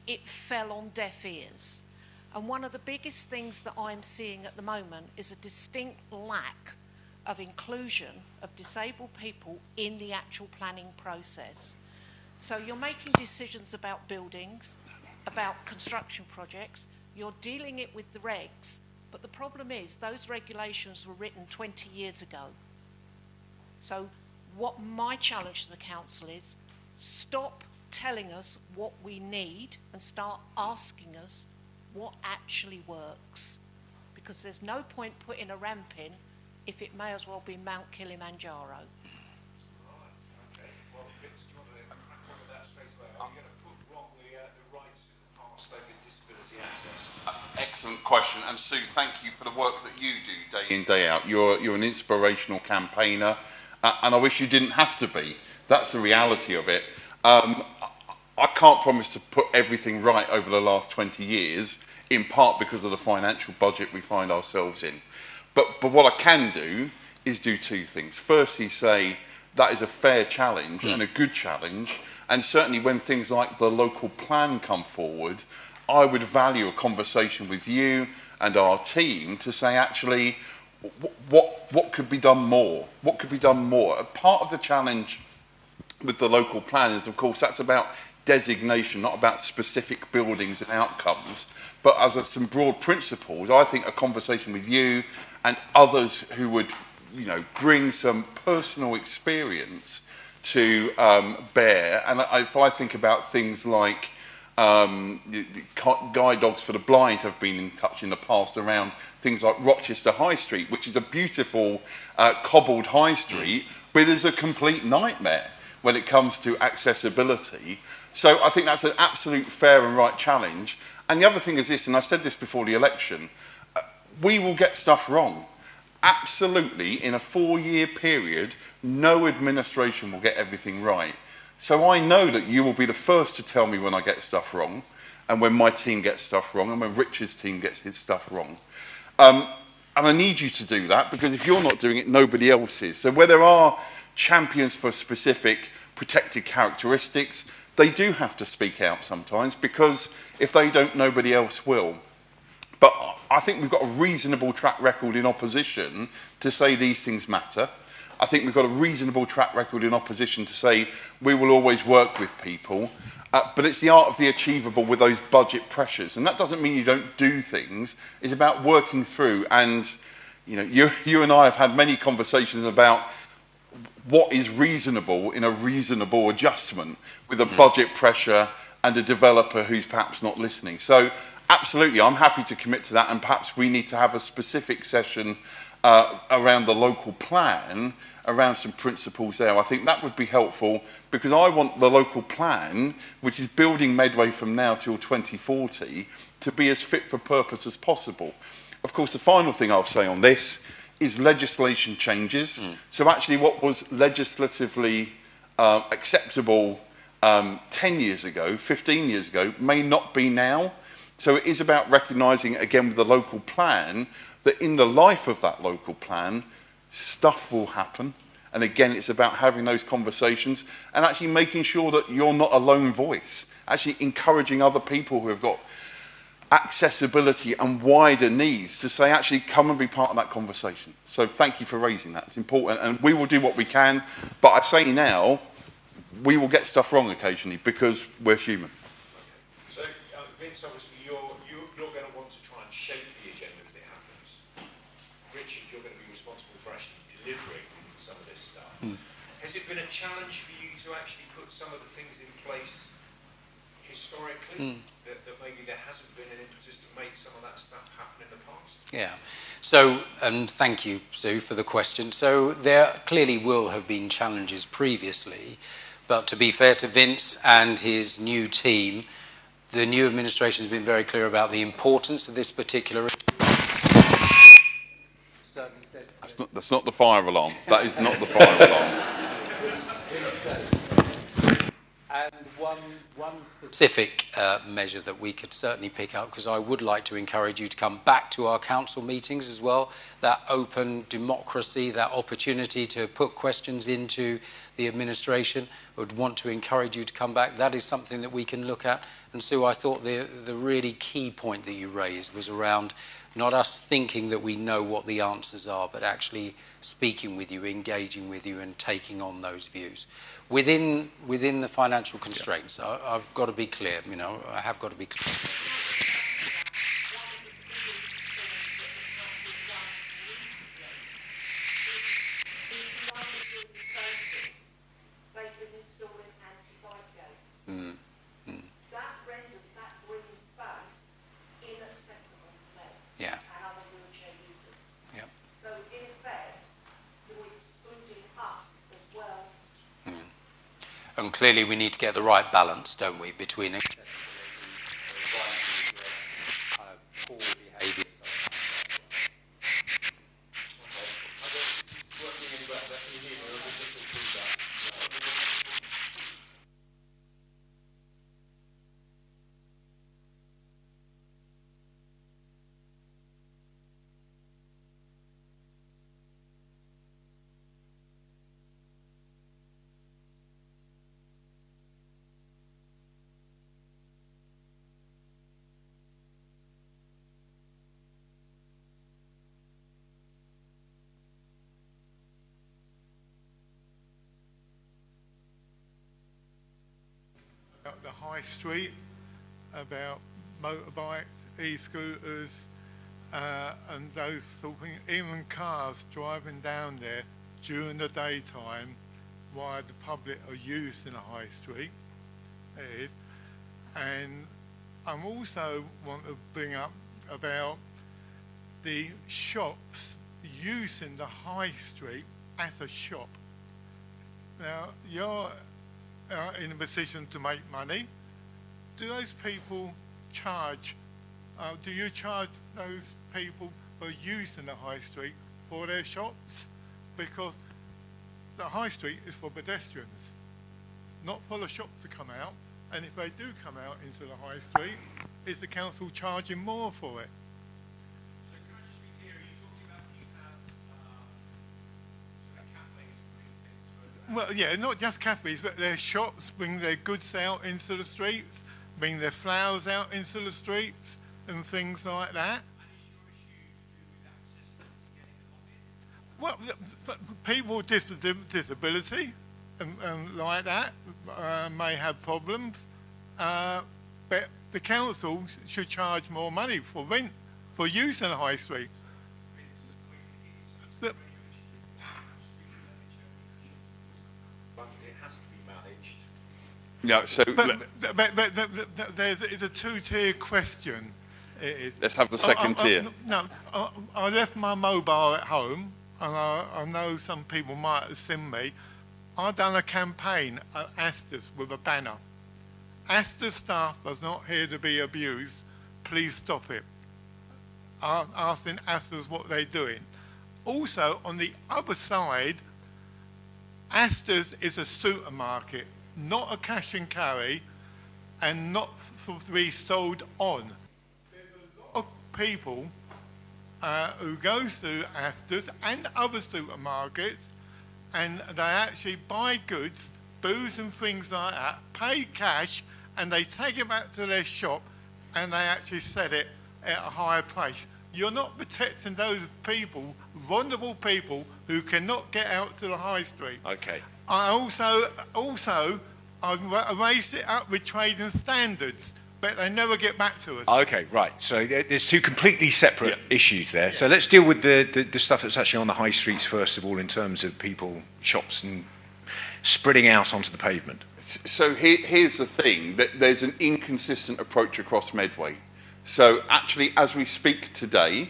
it fell on deaf ears. And one of the biggest things that I'm seeing at the moment is a distinct lack of inclusion of disabled people in the actual planning process. So you're making decisions about buildings, about construction projects, you're dealing it with the regs, but the problem is those regulations were written 20 years ago. So what my challenge to the council is, stop telling us what we need and start asking us what actually works. Because there's no point putting a ramp in if it may as well be Mount Kilimanjaro. Right, okay. Well, Vince, do you want to crack on with that straight away? Are you going to put wrong the rights of the past over disability access? Excellent question. And Sue, thank you for the work that you do day in, day out. You're an inspirational campaigner, and I wish you didn't have to be. That's the reality of it. I can't promise to put everything right over the last 20 years, in part because of the financial budget we find ourselves in. But what I can do is do two things. Firstly, say that is a fair challenge and a good challenge, and certainly when things like the local plan come forward, I would value a conversation with you and our team to say, actually, what could be done more? What could be done more? Part of the challenge with the local plan is, of course, that's about designation, not about specific buildings and outcomes, but as some broad principles. I think a conversation with you and others who would bring some personal experience to bear. And if I think about things like the guide dogs for the blind have been in touch in the past around things like Rochester High Street, which is a beautiful cobbled high street, but is a complete nightmare when it comes to accessibility. So I think that's an absolute fair and right challenge. And the other thing is this, and I said this before the election, we will get stuff wrong. Absolutely, in a 4-year period, no administration will get everything right. So I know that you will be the first to tell me when I get stuff wrong, and when my team gets stuff wrong, and when Richard's team gets his stuff wrong. And I need you to do that, because if you're not doing it, nobody else is. So where there are champions for specific protected characteristics, they do have to speak out sometimes, because if they don't, nobody else will. But I think we've got a reasonable track record in opposition to say these things matter. I think we've got a reasonable track record in opposition to say we will always work with people. But it's the art of the achievable with those budget pressures. And that doesn't mean you don't do things. It's about working through. And you and I have had many conversations about what is reasonable in a reasonable adjustment with a budget pressure and a developer who's perhaps not listening. So absolutely, I'm happy to commit to that, and perhaps we need to have a specific session around the local plan, around some principles there. I think that would be helpful, because I want the local plan, which is building Medway from now till 2040, to be as fit for purpose as possible. Of course, the final thing I'll say on this is legislation changes. So actually what was legislatively acceptable 10 years ago, 15 years ago, may not be now. So it is about recognising, again, with the local plan, that in the life of that local plan, stuff will happen. And again, it's about having those conversations and actually making sure that you're not a lone voice, actually encouraging other people who have got accessibility and wider needs to say, actually, come and be part of that conversation. So thank you for raising that. It's important, and we will do what we can. But I say now, we will get stuff wrong occasionally, because we're human. So, Vince, obviously, you're going to want to try and shape the agenda as it happens. Richard, you're going to be responsible for actually delivering some of this stuff. Has it been a challenge for you to actually put some of the things in place historically that maybe there hasn't been an impetus to make some of that stuff happen in the past? Yeah. So, and thank you, Sue, for the question. So there clearly will have been challenges previously, but to be fair to Vince and his new team, the new administration has been very clear about the importance of this particular issue. That's not the fire alarm. That is not the fire alarm. And one specific measure that we could certainly pick up, because I would like to encourage you to come back to our council meetings as well, that open democracy, that opportunity to put questions into the administration. I would want to encourage you to come back. That is something that we can look at. And Sue, I thought the really key point that you raised was around not us thinking that we know what the answers are, but actually speaking with you, engaging with you, and taking on those views. Within the financial constraints, I've got to be clear, I have got to be clear. And clearly we need to get the right balance, don't we, between poor behaviour. The high street, about motorbikes, e-scooters, and those sort of things, even cars driving down there during the daytime while the public are using the high street. It is. And I'm also want to bring up about the shops using the high street as a shop. Now, you're in a position to make money. Do those people charge, do you charge those people for using the high street for their shops? Because the high street is for pedestrians, not for the shops to come out. And if they do come out into the high street, is the council charging more for it? So can I just be clear, are you talking about you have Well, yeah, not just cafes, but their shops bring their goods out into the streets, bring their flowers out into the streets, and things like that. Well, people with disability and like that may have problems, but the council should charge more money for rent, for use in the high street. But it has to be managed. Yeah, so But it's a two-tier question. let's have the second tier. I left my mobile at home, and I know some people might have seen me. I've done a campaign at Asda's with a banner. Asda's staff is not here to be abused. Please stop it. Asking Asda's what they're doing. Also, on the other side, Asda's is a supermarket, not a cash and carry, and not to be sold on. There's a lot of people who go through Asda's and other supermarkets, and they actually buy goods, booze and things like that, pay cash, and they take it back to their shop, and they actually sell it at a higher price. You're not protecting those people, vulnerable people, who cannot get out to the high street. Okay. I also I've raised it up with trading standards, but they never get back to us. Okay, right. So there's two completely separate issues there. So let's deal with the stuff that's actually on the high streets first of all, in terms of people, shops, and spreading out onto the pavement. So here's the thing, that there's an inconsistent approach across Medway. So actually, as we speak today,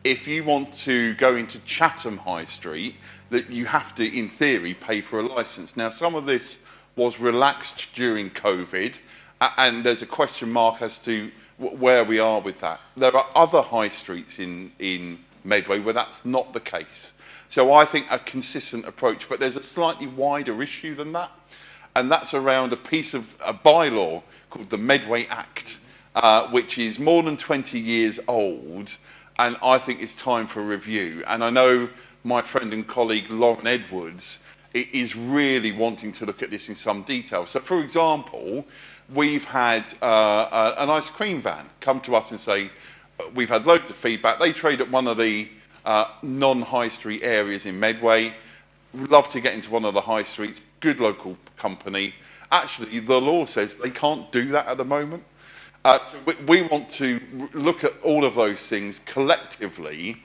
if you want to go into Chatham High Street, that you have to, in theory, pay for a licence. Now, some of this was relaxed during COVID, and there's a question mark as to where we are with that. There are other high streets in Medway where that's not the case. So I think a consistent approach, but there's a slightly wider issue than that, and that's around a piece of a bylaw called the Medway Act, which is more than 20 years old, and I think it's time for review. And I know my friend and colleague Lauren Edwards is really wanting to look at this in some detail. So, for example, we've had an ice cream van come to us and say, we've had loads of feedback. They trade at one of the non-high street areas in Medway. We'd love to get into one of the high streets, good local company. Actually, the law says they can't do that at the moment. So we want to look at all of those things collectively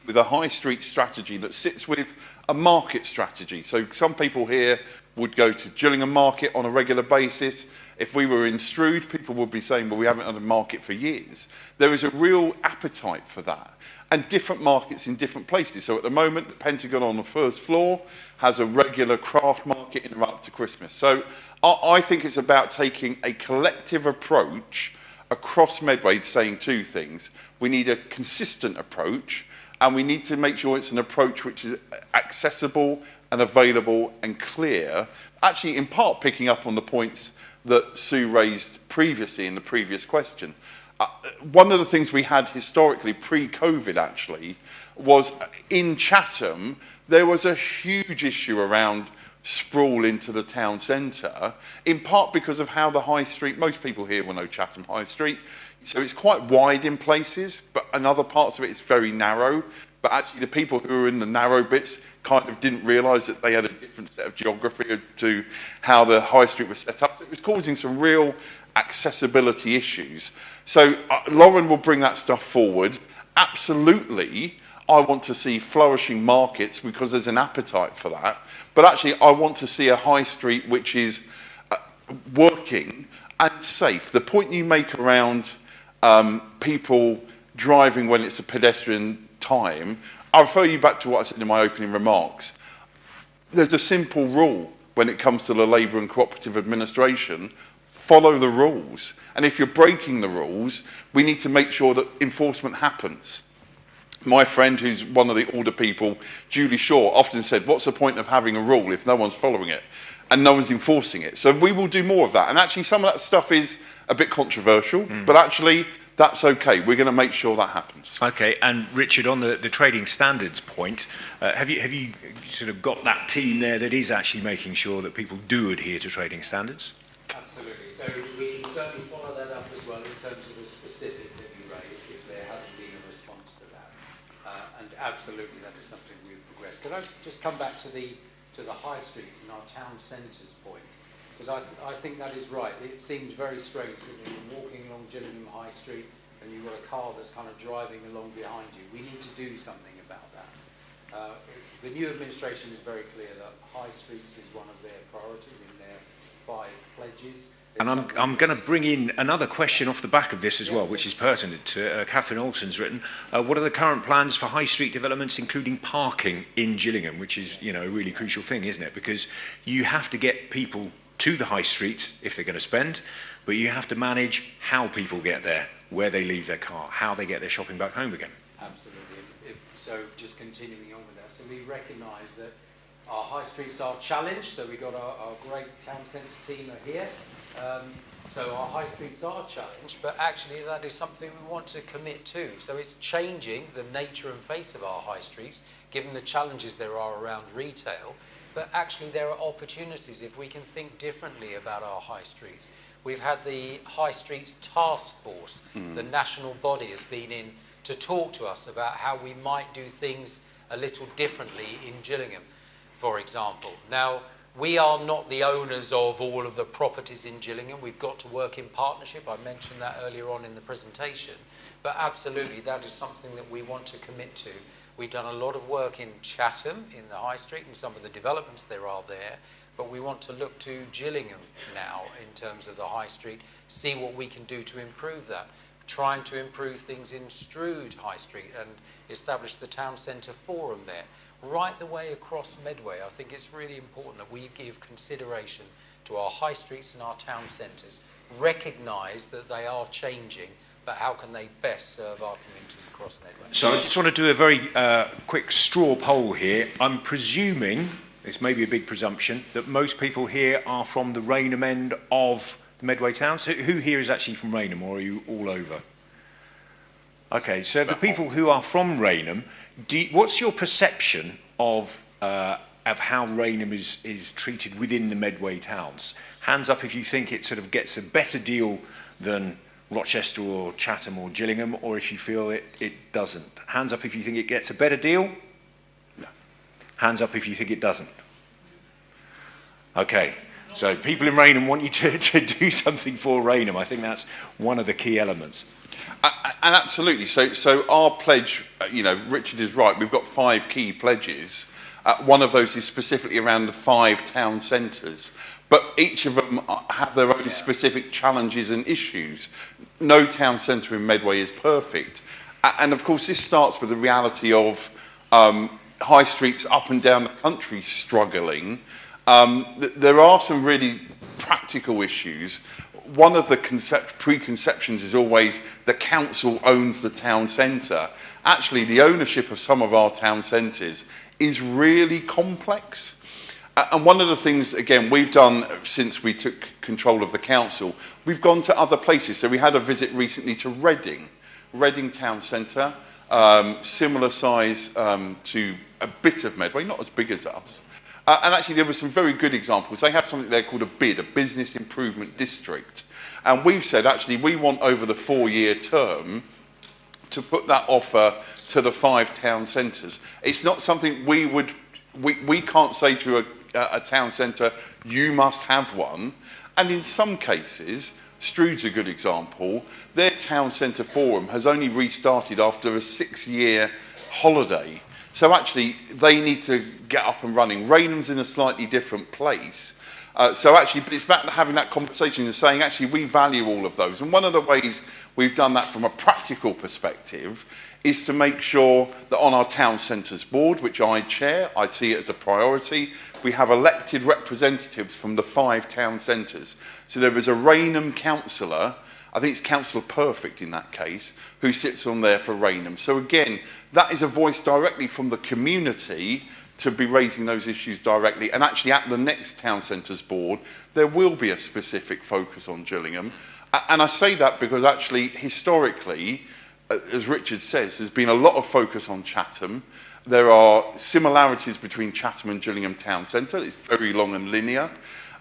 with a high street strategy that sits with a market strategy. So some people here would go to Gillingham Market on a regular basis. If we were in Strood, people would be saying, well, we haven't had a market for years. There is a real appetite for that, and different markets in different places. So at the moment, the Pentagon on the first floor has a regular craft market in right up to Christmas. So I think it's about taking a collective approach across Medway, saying two things. We need a consistent approach, and we need to make sure it's an approach which is accessible and available and clear. Actually, in part, picking up on the points that Sue raised previously in the previous question. One of the things we had historically, pre-COVID actually, was in Chatham, there was a huge issue around sprawl into the town centre, in part because of how the high street, most people here will know Chatham High Street, so it's quite wide in places, but in other parts of it it's very narrow. But actually the people who were in the narrow bits kind of didn't realise that they had a different set of geography to how the high street was set up. So it was causing some real accessibility issues. So Lauren will bring that stuff forward. absolutely, I want to see flourishing markets because there's an appetite for that. But actually, I want to see a high street which is working and safe. The point you make around people driving when it's a pedestrian time, I'll refer you back to what I said in my opening remarks. There's a simple rule when it comes to the Labour and Cooperative Administration: follow the rules. And if you're breaking the rules, we need to make sure that enforcement happens. My friend, who's one of the older people, Julie Shaw, often said, what's the point of having a rule if no one's following it and no one's enforcing it? So we will do more of that. And actually some of that stuff is a bit controversial, but actually that's okay. We're going to make sure that happens. Okay, and Richard, on the trading standards point, have you sort of got that team there that is actually making sure that people do adhere to trading standards? Absolutely. So we certainly follow that up as well in terms of the specific that you raised, if there hasn't been a response to that. And absolutely that is something we've progressed. Could I just come back to the high streets and our town centres point? Because I think that is right. It seems very strange that you're walking along Gillingham High Street and you've got a car that's kind of driving along behind you. We need to do something about that. The new administration is very clear that high streets is one of their priorities in their 5 pledges. And I'm going to bring in another question off the back of this as well, which is pertinent to Catherine Olsen's written. What are the current plans for high street developments, including parking in Gillingham, which is, a really crucial thing, isn't it? Because you have to get people to the high streets if they're going to spend, but you have to manage how people get there, where they leave their car, how they get their shopping back home again. Absolutely. So just continuing on with that, so we recognise that our high streets are challenged, so we've got our great town centre team are here. So our high streets are challenged, but actually that is something we want to commit to. So it's changing the nature and face of our high streets, given the challenges there are around retail. But actually there are opportunities if we can think differently about our high streets. We've had the High Streets Task Force, the national body has been in to talk to us about how we might do things a little differently in Gillingham, for example. Now, we are not the owners of all of the properties in Gillingham. We've got to work in partnership. I mentioned that earlier on in the presentation. But absolutely, that is something that we want to commit to. We've done a lot of work in Chatham, in the High Street, and some of the developments there are there. But we want to look to Gillingham now in terms of the High Street, see what we can do to improve that. Trying to improve things in Strood High Street and establish the town centre forum there. Right the way across Medway, I think it's really important that we give consideration to our high streets and our town centres, recognise that they are changing, but how can they best serve our communities across Medway? So I just want to do a very quick straw poll here. I'm presuming, this may be a big presumption, that most people here are from the Rainham end of the Medway town. So who here is actually from Rainham, or are you all over? Okay, so the people who are from Rainham, what's your perception of how Rainham is treated within the Medway towns? Hands up if you think it sort of gets a better deal than Rochester or Chatham or Gillingham, or if you feel it doesn't. Hands up if you think it gets a better deal. No. Hands up if you think it doesn't. Okay, so people in Rainham want you to do something for Rainham. I think that's one of the key elements. And absolutely. So our pledge, Richard is right. We've got 5 key pledges. One of those is specifically around the 5 town centres. But each of them have their own specific challenges and issues. No town centre in Medway is perfect. And of course, this starts with the reality of high streets up and down the country struggling. There are some really practical issues. One of the preconceptions is always the council owns the town centre. Actually, the ownership of some of our town centres is really complex. And one of the things, again, we've done since we took control of the council, we've gone to other places. So we had a visit recently to Reading town centre, similar size to a bit of Medway, not as big as us. And actually there were some very good examples. They have something there called a BID, a Business Improvement District. And we've said, actually, we want over the 4-year term to put that offer to the 5 town centres. It's not something we can't say to a town centre, you must have one. And in some cases, Strood's a good example. Their town centre forum has only restarted after a 6-year holiday. So actually, they need to get up and running. Raynham's in a slightly different place. So actually, it's about having that conversation and saying, actually, we value all of those. And one of the ways we've done that from a practical perspective is to make sure that on our town centres board, which I chair, I see it as a priority, we have elected representatives from the 5 town centres. So there is a Raynham councillor, I think it's Councillor Perfect in that case, who sits on there for Raynham. So again, that is a voice directly from the community to be raising those issues directly. And actually at the next town centres board, there will be a specific focus on Gillingham. And I say that because actually, historically, as Richard says, there's been a lot of focus on Chatham. There are similarities between Chatham and Gillingham town centre. It's very long and linear.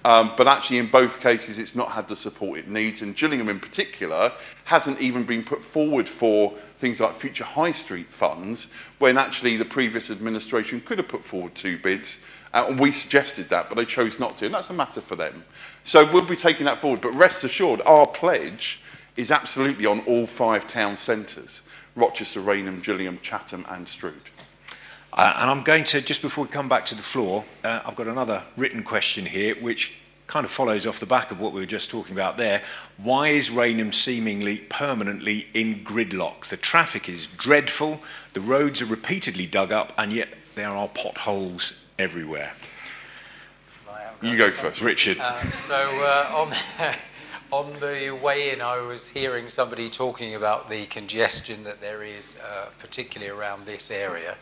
But actually, in both cases, it's not had the support it needs. And Gillingham, in particular, hasn't even been put forward for things like future high street funds, when actually the previous administration could have put forward 2 bids. And we suggested that, but they chose not to. And that's a matter for them. So we'll be taking that forward. But rest assured, our pledge is absolutely on all 5 town centres: Rochester, Raynham, Gillingham, Chatham and Strood. And I'm going to, just before we come back to the floor, I've got another written question here, which kind of follows off the back of what we were just talking about there. Why is Raynham seemingly permanently in gridlock? The traffic is dreadful, the roads are repeatedly dug up, and yet there are potholes everywhere. You go first. Richard. On the way in, I was hearing somebody talking about the congestion that there is, particularly around this area.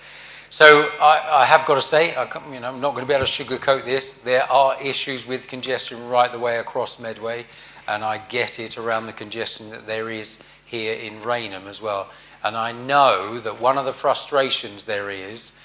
So I have got to say, I'm not going to be able to sugarcoat this. There are issues with congestion right the way across Medway, and I get it around the congestion that there is here in Raynham as well. And I know that one of the frustrations there is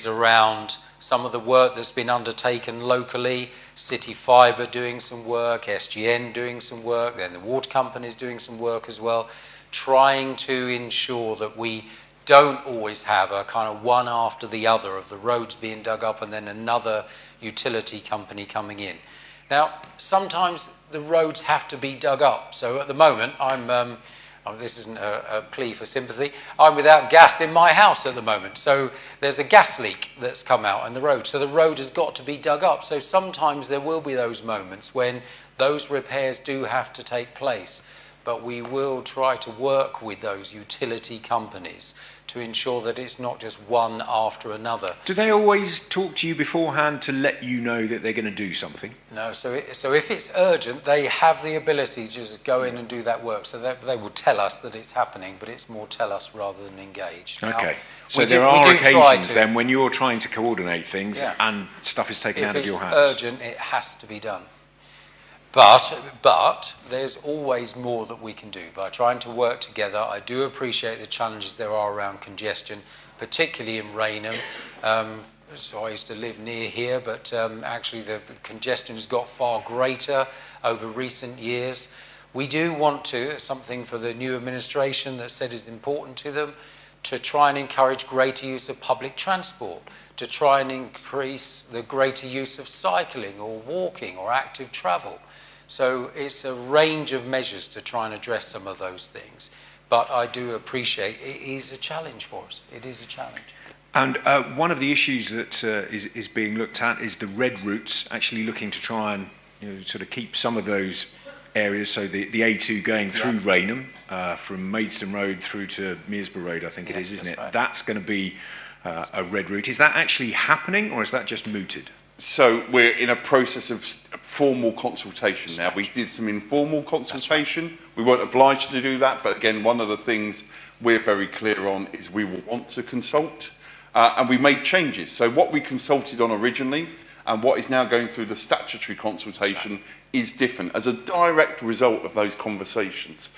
around some of the work that's been undertaken locally, City Fibre doing some work, SGN doing some work, then the water company is doing some work as well, trying to ensure that we don't always have a kind of one after the other of the roads being dug up and then another utility company coming in. Now, sometimes the roads have to be dug up. So at the moment, this isn't a plea for sympathy, I'm without gas in my house at the moment. So there's a gas leak that's come out on the road. So the road has got to be dug up. So sometimes there will be those moments when those repairs do have to take place. But we will try to work with those utility companies to ensure that it's not just one after another. Do they always talk to you beforehand to let you know that they're going to do something? No, so if it's urgent, they have the ability to just go in and do that work. So they will tell us that it's happening, but it's more tell us rather than engage. Okay. Now, so there are occasions then when you're trying to coordinate things and stuff is taken out of your hands. If it's urgent, it has to be done. But there's always more that we can do by trying to work together. I do appreciate the challenges there are around congestion, particularly in Raynham. So I used to live near here, but actually the congestion has got far greater over recent years. We do want to, something for the new administration that said is important to them, to try and encourage greater use of public transport, to try and increase the greater use of cycling or walking or active travel. So it's a range of measures to try and address some of those things. But I do appreciate it is a challenge for us. It is a challenge. And one of the issues that is being looked at is the red routes, actually looking to try and sort of keep some of those areas, so the A2 going through Raynham, from Maidstone Road through to Mearsborough Road, I think it is, isn't it? Right. That's going to be a red route. Is that actually happening, or is that just mooted? So we're in a process of formal consultation now. We did some informal consultation. Right. We weren't obliged to do that, but again, one of the things we're very clear on is we will want to consult, and we made changes. So what we consulted on originally and what is now going through the statutory consultation is different as a direct result of those conversations.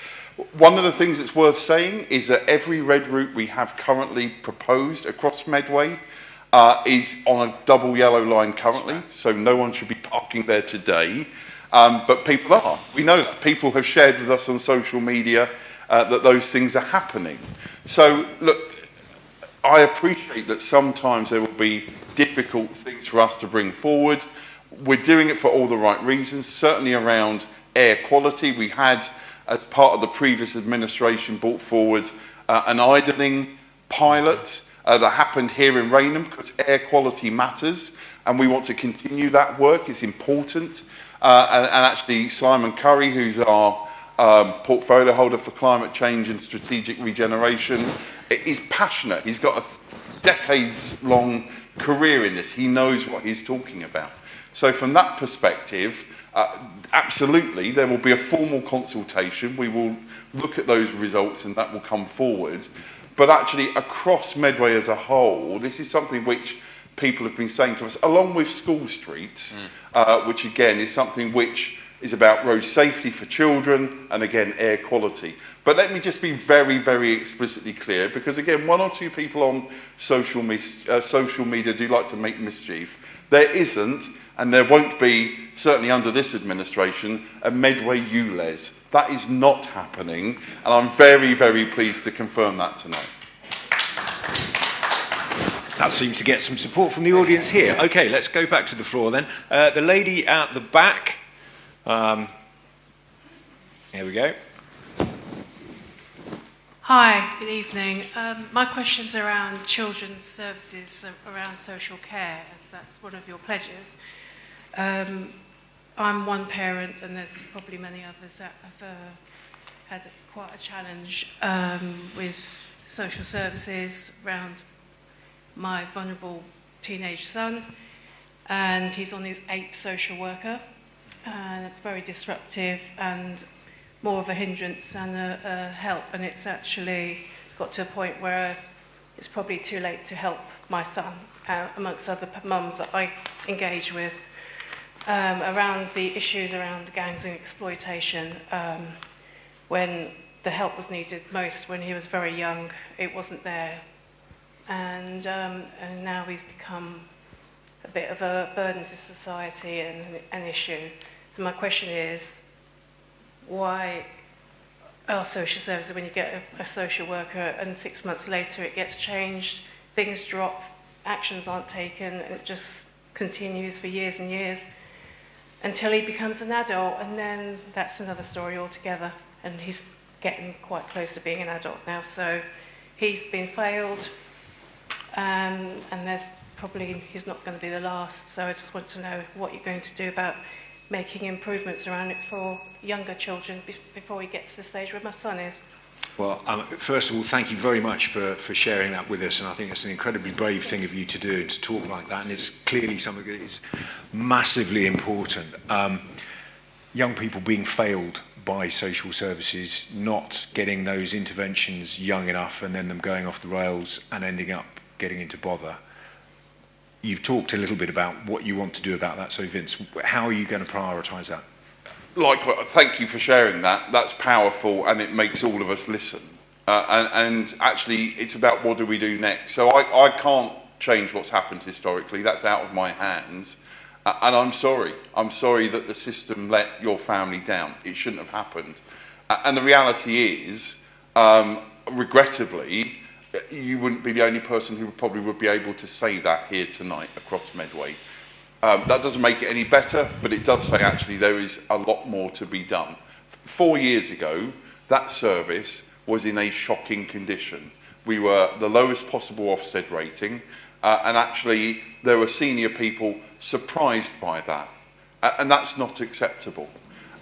One of the things that's worth saying is that every red route we have currently proposed across Medway is on a double yellow line currently, so no one should be parking there today, but people are. We know that. People have shared with us on social media that those things are happening. So, look, I appreciate that sometimes there will be difficult things for us to bring forward. We're doing it for all the right reasons, certainly around air quality. We had, as part of the previous administration, brought forward an idling pilot that happened here in Rainham, because air quality matters, and we want to continue that work. It's important. And actually, Simon Curry, who's our portfolio holder for climate change and strategic regeneration, is passionate. He's got a decades-long career in this. He knows what he's talking about. So from that perspective, absolutely, there will be a formal consultation. We will look at those results and that will come forward. But actually, across Medway as a whole, this is something which people have been saying to us, along with school streets, which again is something which is about road safety for children and again air quality. But let me just be very, very explicitly clear, because again, one or two people on social media do like to make mischief. There isn't, and there won't be, certainly under this administration, a Medway ULEZ. That is not happening, and I'm very, very pleased to confirm that tonight. That seems to get some support from the audience here. Okay, let's go back to the floor then. The lady at the back. Here we go. Hi, good evening. My question's around children's services, around social care, as that's one of your pledges. I'm one parent, and there's probably many others that have had quite a challenge with social services around my vulnerable teenage son, and he's on his 8th social worker, and very disruptive and more of a hindrance than a help, and it's actually got to a point where it's probably too late to help my son, amongst other mums that I engage with, around the issues around gangs and exploitation. When the help was needed most, when he was very young, it wasn't there, and now he's become a bit of a burden to society and an issue. So my question is, why are social services, when you get a social worker and 6 months later it gets changed, things drop, actions aren't taken, and it just continues for years and years until he becomes an adult, and then that's another story altogether, and he's getting quite close to being an adult now, so he's been failed, and he's not going to be the last, so I just want to know what you're going to do about making improvements around it for younger children before he gets to the stage where my son is. Well, first of all, thank you very much for sharing that with us, and I think it's an incredibly brave thing of you to do, to talk like that, and it's clearly something that is massively important. Young people being failed by social services, not getting those interventions young enough, and then them going off the rails and ending up getting into bother. You've talked a little bit about what you want to do about that, so Vince, how are you going to prioritise that? Thank you for sharing that. That's powerful, and it makes all of us listen. And actually, it's about what do we do next. So I can't change what's happened historically. That's out of my hands. And I'm sorry. I'm sorry that the system let your family down. It shouldn't have happened. And the reality is, regrettably, you wouldn't be the only person who probably would be able to say that here tonight across Medway. That doesn't make it any better, but it does say actually there is a lot more to be done. 4 years ago, that service was in a shocking condition. We were the lowest possible Ofsted rating, and actually there were senior people surprised by that, and that's not acceptable.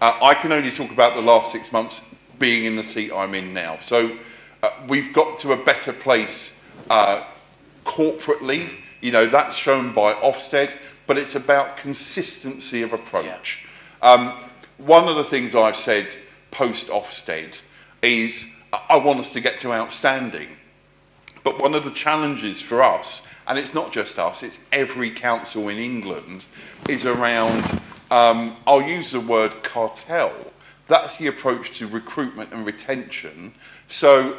I can only talk about the last 6 months being in the seat I'm in now. So we've got to a better place corporately. You know, that's shown by Ofsted, but it's about consistency of approach. One of the things I've said post-Ofsted is I want us to get to outstanding. But one of the challenges for us, and it's not just us, it's every council in England, is around, I'll use the word cartel. That's the approach to recruitment and retention. So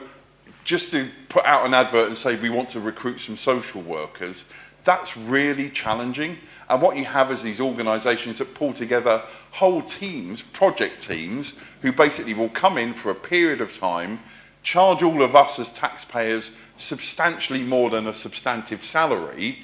just to put out an advert and say we want to recruit some social workers, that's really challenging. And what you have is these organisations that pull together whole teams, project teams, who basically will come in for a period of time, charge all of us as taxpayers substantially more than a substantive salary,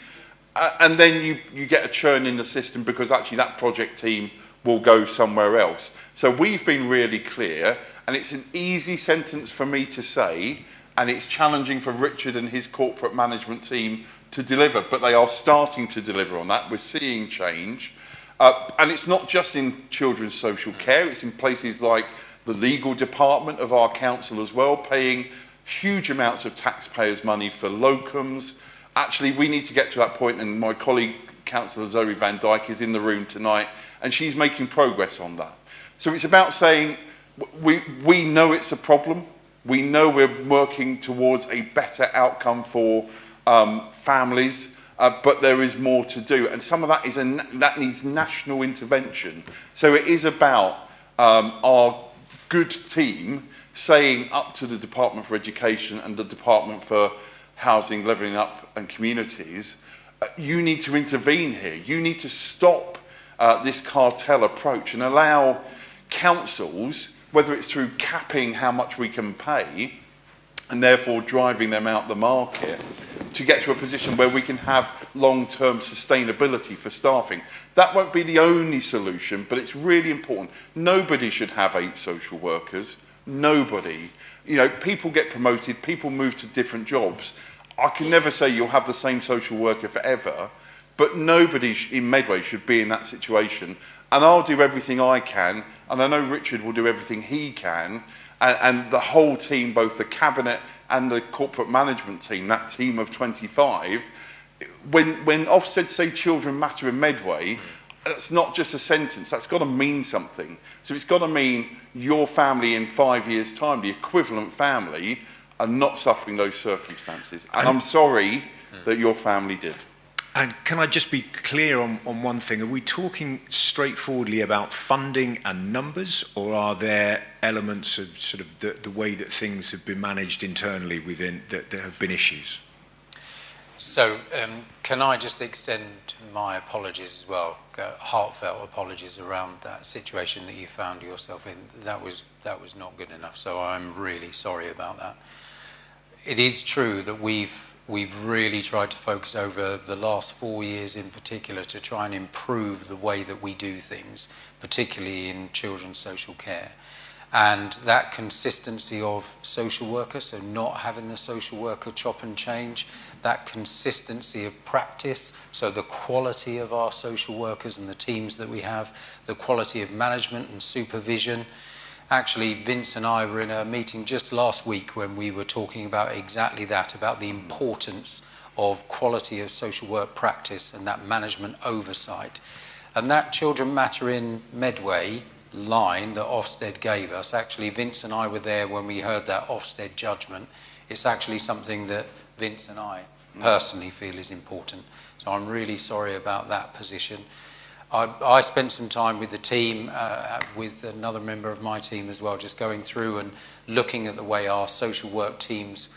and then you get a churn in the system because actually that project team will go somewhere else. So we've been really clear, and it's an easy sentence for me to say, and it's challenging for Richard and his corporate management team to deliver, but they are starting to deliver on that. We're seeing change. And it's not just in children's social care, it's in places like the legal department of our council as well, paying huge amounts of taxpayers' money for locums. Actually, we need to get to that point, and my colleague, Councillor Zoe Van Dijk, is in the room tonight, and she's making progress on that. So it's about saying, we know it's a problem, we know we're working towards a better outcome for families, but there is more to do, and some of that is that needs national intervention. So it is about our good team saying up to the Department for Education and the Department for Housing, Levelling Up and Communities, you need to intervene here. You need to stop this cartel approach and allow councils, whether it's through capping how much we can pay and therefore driving them out the market, to get to a position where we can have long-term sustainability for staffing. That won't be the only solution, but it's really important. Nobody should have 8 social workers. Nobody. You know, people get promoted, people move to different jobs. I can never say you'll have the same social worker forever, but nobody in Medway should be in that situation. And I'll do everything I can, and I know Richard will do everything he can, and the whole team, both the cabinet and the corporate management team, that team of 25, when Ofsted say children matter in Medway, that's not just a sentence, that's got to mean something. So it's got to mean your family in 5 years' time, the equivalent family, are not suffering those circumstances. And I'm sorry that your family did. And can I just be clear on one thing? Are we talking straightforwardly about funding and numbers, or are there elements of sort of the way that things have been managed internally within that there have been issues? So can I just extend my apologies as well, heartfelt apologies around that situation that you found yourself in. That was not good enough, so I'm really sorry about that. It is true that we've really tried to focus over the last 4 years in particular to try and improve the way that we do things, particularly in children's social care. And that consistency of social workers, so not having the social worker chop and change, that consistency of practice, so the quality of our social workers and the teams that we have, the quality of management and supervision. Actually, Vince and I were in a meeting just last week when we were talking about exactly that, about the importance of quality of social work practice and that management oversight. And that Children Matter in Medway line that Ofsted gave us, actually Vince and I were there when we heard that Ofsted judgment. It's actually something that Vince and I personally feel is important. So I'm really sorry about that position. I spent some time with the team, with another member of my team as well, just going through and looking at the way our social work teams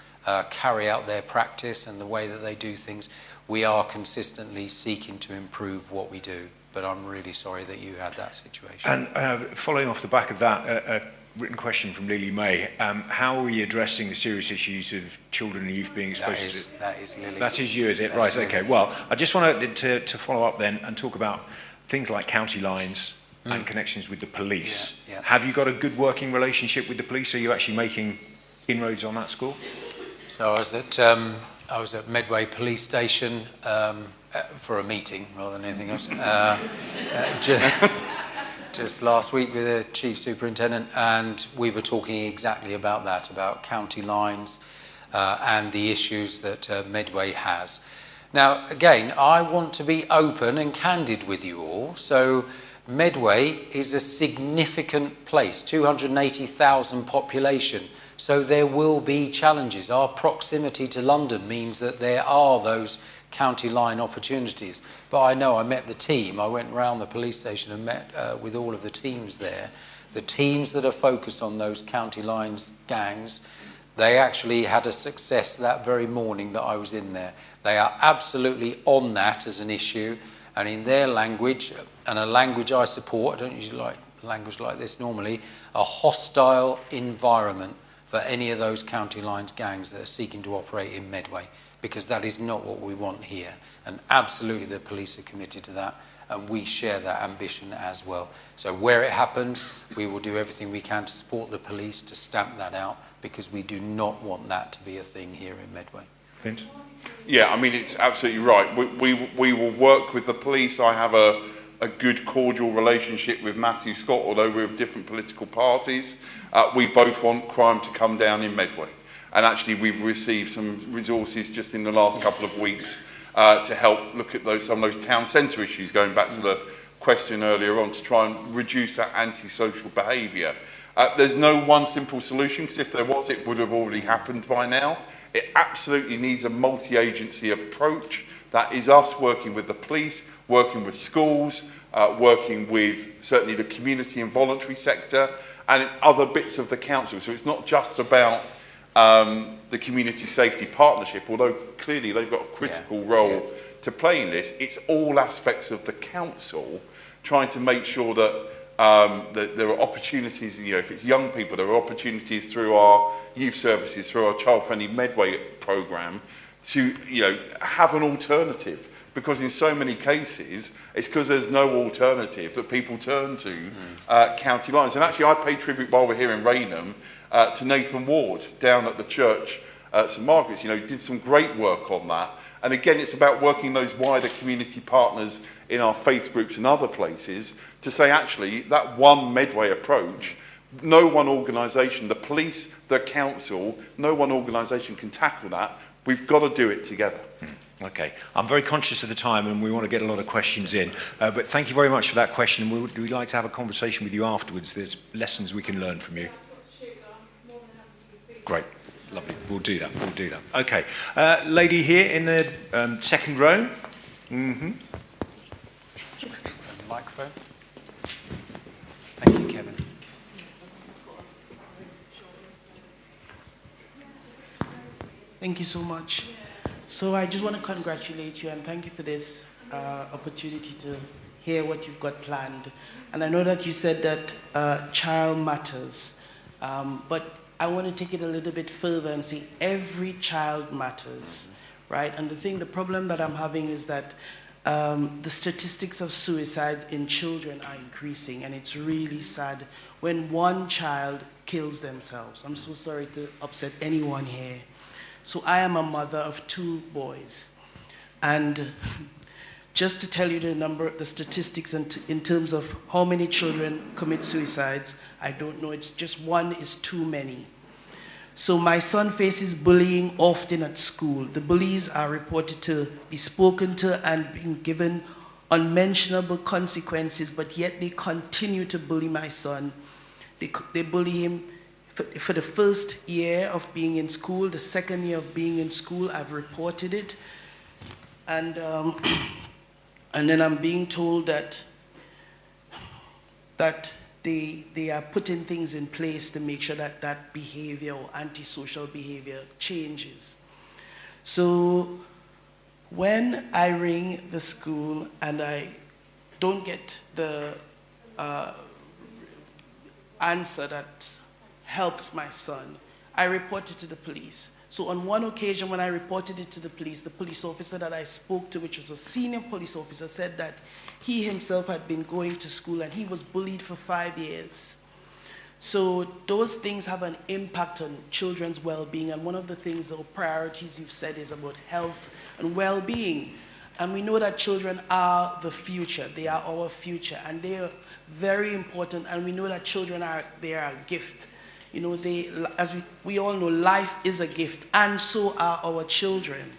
carry out their practice and the way that they do things. We are consistently seeking to improve what we do, but I'm really sorry that you had that situation. And following off the back of that, a written question from Lily May. How are we addressing the serious issues of children and youth being exposed to... That is Lily. That is you, is it? That's right, Lily. okay. Well, I just wanted to follow up then and talk about things like county lines and connections with the police. Yeah. Have you got a good working relationship with the police? Are you actually making inroads on that score? So I was at Medway Police Station for a meeting rather than anything else. Just last week with the Chief Superintendent, and we were talking exactly about that, about county lines and the issues that Medway has. Now, again, I want to be open and candid with you all. So Medway is a significant place, 280,000 population. So there will be challenges. Our proximity to London means that there are those county line opportunities. But I know I met the team. I went round the police station and met with all of the teams there. The teams that are focused on those county lines gangs, they actually had a success that very morning that I was in there. They are absolutely on that as an issue, and in their language, and a language I support, I don't usually like language like this normally, a hostile environment for any of those county lines gangs that are seeking to operate in Medway, because that is not what we want here. And absolutely the police are committed to that, and we share that ambition as well. So where it happens, we will do everything we can to support the police to stamp that out, because we do not want that to be a thing here in Medway. Vince? Yeah, I mean, it's absolutely right. We will work with the police. I have a good, cordial relationship with Matthew Scott, although we're of different political parties. We both want crime to come down in Medway. And actually, we've received some resources just in the last couple of weeks to help look at some of those town centre issues, going back to the question earlier on, to try and reduce that antisocial behaviour. There's no one simple solution, because if there was, it would have already happened by now. It absolutely needs a multi-agency approach. That is us working with the police, working with schools, working with certainly the community and voluntary sector, and other bits of the council. So it's not just about the Community Safety Partnership, although clearly they've got a critical role to play in this. It's all aspects of the council trying to make sure that that there are opportunities, if it's young people, there are opportunities through our youth services, through our child-friendly Medway programme, to have an alternative. Because in so many cases, it's because there's no alternative that people turn to county lines. And actually, I paid tribute while we're here in Raynham to Nathan Ward down at the church at St Margaret's. Did some great work on that. And again, it's about working those wider community partners in our faith groups and other places to say, actually, that one Medway approach, no one organisation, the police, the council, no one organisation can tackle that. We've got to do it together. Okay, I'm very conscious of the time and we want to get a lot of questions in, but thank you very much for that question. We'd like to have a conversation with you afterwards. There's lessons we can learn from you. Great, lovely, we'll do that. Okay, lady here in the second row. Microphone. Thank you, Kevin. Thank you so much. So I just want to congratulate you and thank you for this opportunity to hear what you've got planned. And I know that you said that child matters, but I want to take it a little bit further and say every child matters, right? And the problem that I'm having is that the statistics of suicides in children are increasing, and it's really sad when one child kills themselves. I'm so sorry to upset anyone here. So I am a mother of 2 boys, and just to tell you the statistics in terms of how many children commit suicides, I don't know. It's just 1 is too many. So my son faces bullying often at school. The bullies are reported to be spoken to and being given unmentionable consequences, but yet they continue to bully my son. They bully him for the first year of being in school. The second year of being in school, I've reported it. And then I'm being told that they are putting things in place to make sure that that behavior or antisocial behavior changes. So when I ring the school and I don't get the answer that helps my son, I report it to the police. So on one occasion when I reported it to the police officer that I spoke to, which was a senior police officer, said that he himself had been going to school and he was bullied for 5 years. So those things have an impact on children's well-being, and one of the things, or priorities you've said, is about health and well-being. And we know that children are the future. They are our future, and they are very important, and we know that children are a gift. As we all know, life is a gift, and so are our children.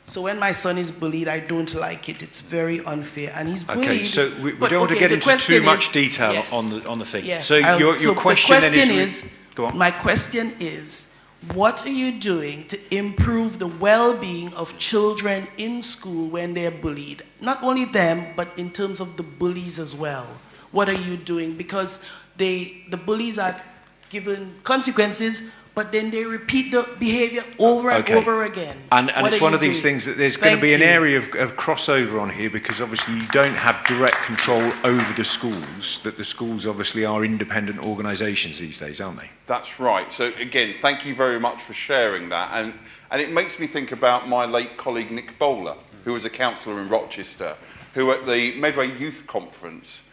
So when my son is bullied, I don't like it. It's very unfair, and he's bullied. Okay, so we don't want to get into too much detail on the thing. Yes, so your question then is, go on. My question is, what are you doing to improve the well-being of children in school when they're bullied? Not only them, but in terms of the bullies as well. What are you doing? Because the bullies are given consequences, but then they repeat the behavior over and over again. And it's one of these things that there's going to be an area of crossover on here, because obviously you don't have direct control over the schools, that the schools obviously are independent organisations these days, aren't they? That's right. So again, thank you very much for sharing that. And it makes me think about my late colleague Nick Bowler. who was a councillor in Rochester, who at the Medway Youth Conference,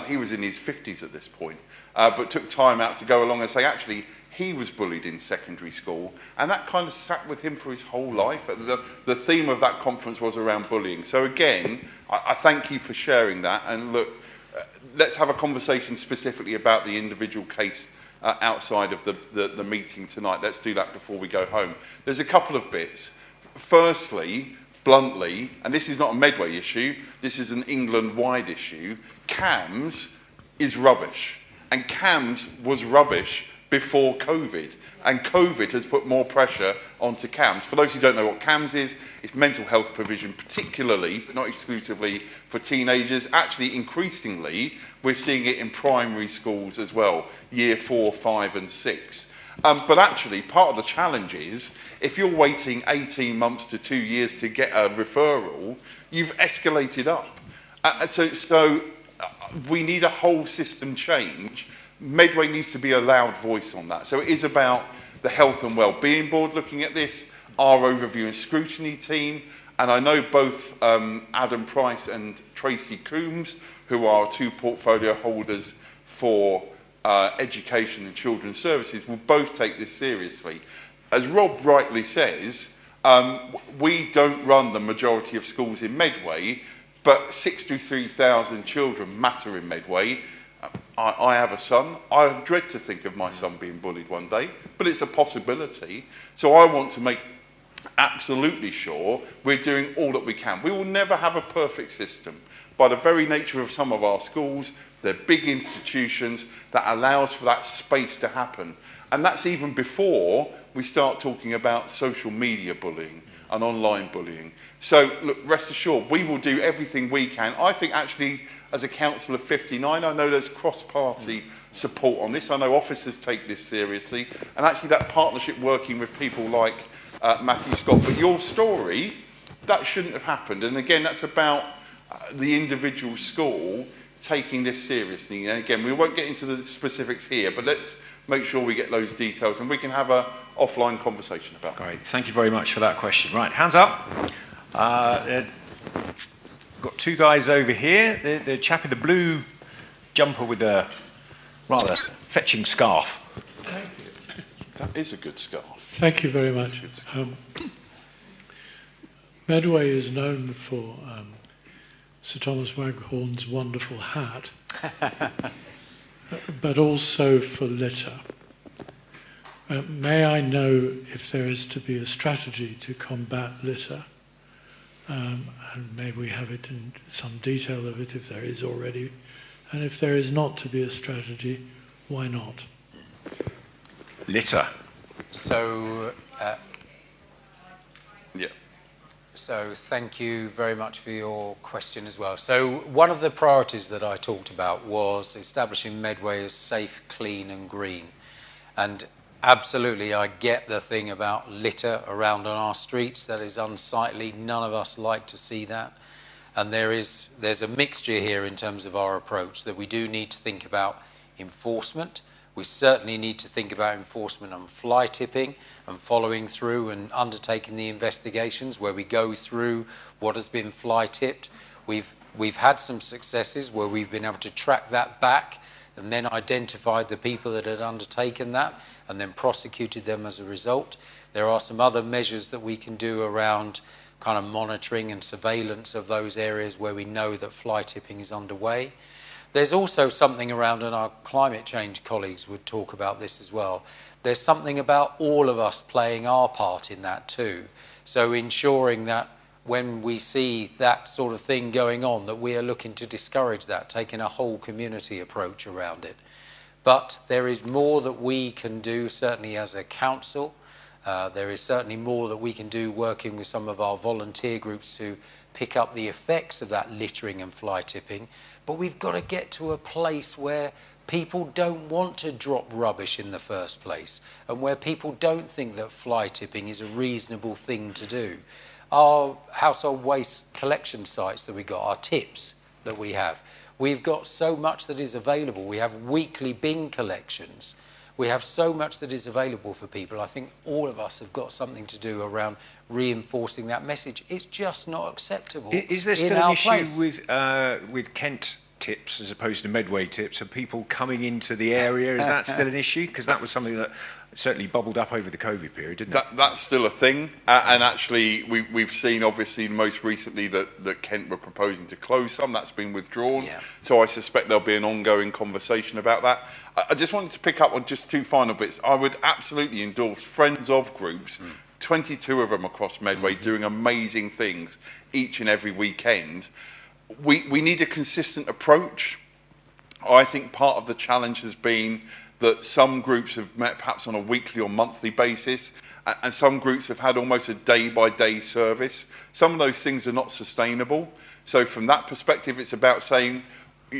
he was in his 50s at this point, but took time out to go along and say, actually, he was bullied in secondary school, and that kind of sat with him for his whole life. The theme of that conference was around bullying. So again, I thank you for sharing that, and look, let's have a conversation specifically about the individual case outside of the meeting tonight. Let's do that before we go home. There's a couple of bits. Firstly, bluntly, and this is not a Medway issue, this is an England-wide issue, CAMS is rubbish. And CAMS was rubbish before COVID, and COVID has put more pressure onto CAMS. For those who don't know what CAMS is, it's mental health provision, particularly, but not exclusively, for teenagers. Actually, increasingly, we're seeing it in primary schools as well, year 4, 5 and 6. But actually, part of the challenge is, if you're waiting 18 months to 2 years to get a referral, you've escalated up. So we need a whole system change. Medway needs to be a loud voice on that. So it is about the Health and Wellbeing Board looking at this, our overview and scrutiny team, and I know both Adam Price and Tracy Coombs, who are two portfolio holders for education and children's services, will both take this seriously. As Rob rightly says, we don't run the majority of schools in Medway, but 63,000 children matter in Medway. I have a son. I dread to think of my son being bullied one day, but it's a possibility. So I want to make absolutely sure we're doing all that we can. We will never have a perfect system. By the very nature of some of our schools, they're big institutions that allows for that space to happen. And that's even before we start talking about social media bullying and online bullying. So look, rest assured, we will do everything we can. I think actually, as a council of 59, I know there's cross-party support on this. I know officers take this seriously. And actually that partnership working with people like Matthew Scott. But your story, that shouldn't have happened. And again, that's about the individual school taking this seriously. And again, we won't get into the specifics here, but let's make sure we get those details and we can have an offline conversation about that. Great, thank you very much for that question. Right, hands up. Got two guys over here. The chap in the blue jumper with a rather fetching scarf. Thank you. That is a good scarf. Thank you very much. Medway is known for Sir Thomas Waghorn's wonderful hat, but also for litter. May I know if there is to be a strategy to combat litter? And may we have it in some detail of it if there is already. And if there is not to be a strategy, why not? Litter. So, Yeah. So thank you very much for your question as well. So one of the priorities that I talked about was establishing Medway as safe, clean and green. And absolutely, I get the thing about litter around on our streets. That is unsightly. None of us like to see that. And there's a mixture here in terms of our approach, that we do need to think about enforcement. We certainly need to think about enforcement on fly tipping and following through and undertaking the investigations where we go through what has been fly tipped. We've had some successes where we've been able to track that back and then identified the people that had undertaken that and then prosecuted them as a result. There are some other measures that we can do around kind of monitoring and surveillance of those areas where we know that fly tipping is underway. There's also something around, and our climate change colleagues would talk about this as well, there's something about all of us playing our part in that too. So ensuring that when we see that sort of thing going on, that we are looking to discourage that, taking a whole community approach around it. But there is more that we can do, certainly as a council. There is certainly more that we can do working with some of our volunteer groups to pick up the effects of that littering and fly tipping. But we've got to get to a place where people don't want to drop rubbish in the first place and where people don't think that fly tipping is a reasonable thing to do. Our household waste collection sites that we got, our tips that we have, we've got so much that is available. We have weekly bin collections. We have so much that is available for people. I think all of us have got something to do around reinforcing that message. It's just not acceptable. Is there still an issue with Kent tips as opposed to Medway tips? Are people coming into the area? Is that still an issue? Because that was something that certainly bubbled up over the COVID period, didn't it? That's still a thing. And actually, we've seen, obviously, most recently that Kent were proposing to close some. That's been withdrawn. Yeah. So I suspect there'll be an ongoing conversation about that. I just wanted to pick up on just two final bits. I would absolutely endorse friends of groups, 22 of them across Medway, doing amazing things each and every weekend. We need a consistent approach. I think part of the challenge has been that some groups have met perhaps on a weekly or monthly basis, and some groups have had almost a day-by-day service. Some of those things are not sustainable. So from that perspective, it's about saying,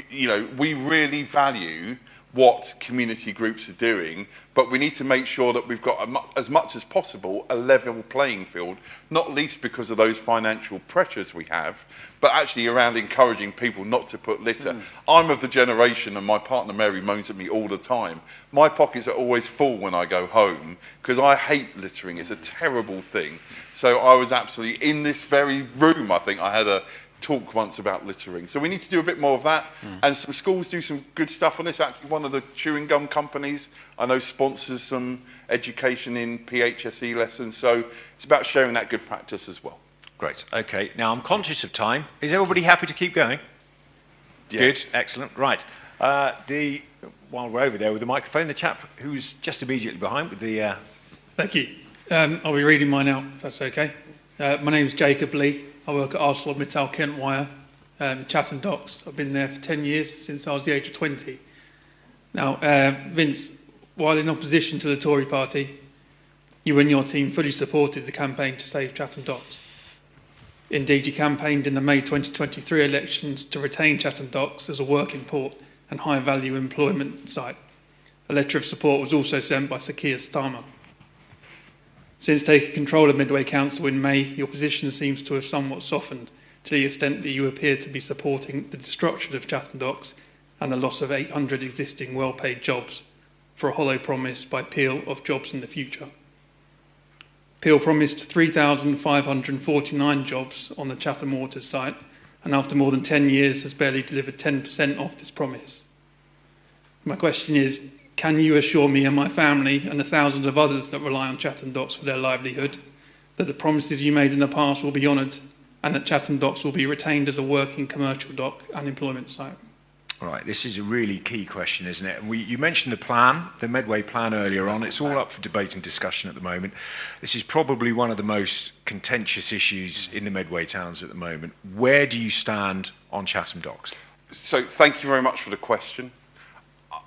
you know, we really value what community groups are doing, but we need to make sure that we've got as much as possible a level playing field, not least because of those financial pressures we have, but actually around encouraging people not to put litter. I'm of the generation, and my partner Mary moans at me all the time, my pockets are always full when I go home because I hate littering. It's a terrible thing. So I was absolutely, in this very room, I think I had a talk once about littering. So we need to do a bit more of that. And some schools do some good stuff on this. Actually, one of the chewing gum companies I know sponsors some education in PHSE lessons. So it's about sharing that good practice as well. Great. Okay. Now, I'm conscious of time. Is everybody happy to keep going? Yes. Good. Excellent. Right. While we're over there with the microphone, the chap who's just immediately behind with the... Thank you. I'll be reading mine out, if that's okay. My name's Jacob Lee. I work at ArcelorMittal Kent Wire, Chatham Docks. I've been there for 10 years, since I was the age of 20. Now, Vince, while in opposition to the Tory party, you and your team fully supported the campaign to save Chatham Docks. Indeed, you campaigned in the May 2023 elections to retain Chatham Docks as a working port and high-value employment site. A letter of support was also sent by Sir Keir Starmer. Since taking control of Medway Council in May, your position seems to have somewhat softened to the extent that you appear to be supporting the destruction of Chatham Docks and the loss of 800 existing well-paid jobs for a hollow promise by Peel of jobs in the future. Peel promised 3,549 jobs on the Chatham Waters site, and after more than 10 years has barely delivered 10% of this promise. My question is, can you assure me and my family and the thousands of others that rely on Chatham Docks for their livelihood that the promises you made in the past will be honoured and that Chatham Docks will be retained as a working commercial dock and employment site? All right, this is a really key question, isn't it? You mentioned the plan, the Medway plan earlier on. It's all up for debate and discussion at the moment. This is probably one of the most contentious issues in the Medway towns at the moment. Where do you stand on Chatham Docks? So thank you very much for the question.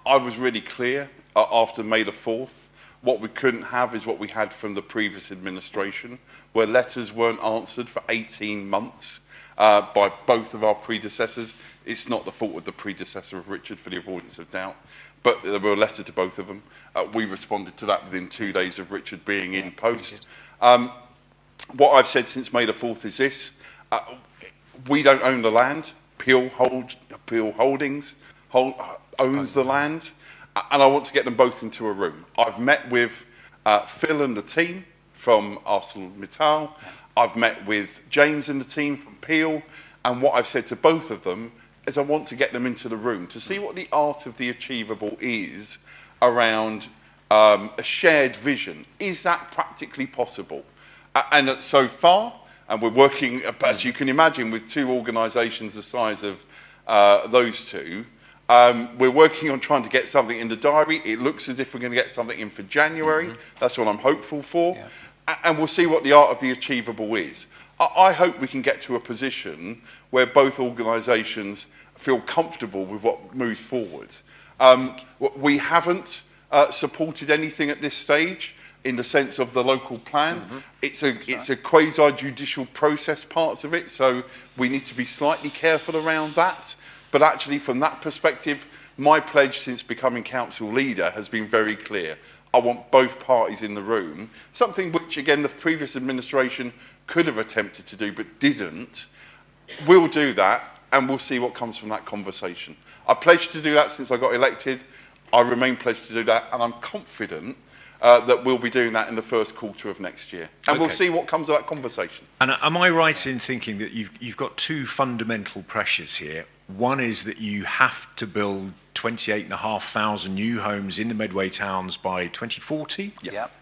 I was really clear after May the 4th. What we couldn't have is what we had from the previous administration, where letters weren't answered for 18 months by both of our predecessors. It's not the fault of the predecessor of Richard, for the avoidance of doubt, but there were a letter to both of them. We responded to that within 2 days of Richard being in post. What I've said since May the 4th is this. We don't own the land. Peel Holdings owns the land, and I want to get them both into a room. I've met with Phil and the team from ArcelorMittal. I've met with James and the team from Peel, and what I've said to both of them is I want to get them into the room to see what the art of the achievable is around a shared vision. Is that practically possible? And so far, and we're working, as you can imagine, with two organisations the size of those two, we're working on trying to get something in the diary. It looks as if we're going to get something in for January. That's what I'm hopeful for. Yeah. And we'll see what the art of the achievable is. I hope we can get to a position where both organisations feel comfortable with what moves forward. We haven't supported anything at this stage in the sense of the local plan. It's a quasi-judicial process, parts of it, so we need to be slightly careful around that. But actually, from that perspective, my pledge since becoming council leader has been very clear. I want both parties in the room, something which, again, the previous administration could have attempted to do but didn't. We'll do that, and we'll see what comes from that conversation. I pledged to do that since I got elected. I remain pledged to do that, and I'm confident that we'll be doing that in the first quarter of next year. And we'll see what comes of that conversation. And am I right in thinking that you've got two fundamental pressures here? One is that you have to build 28,500 new homes in the Medway towns by 2040. Yep.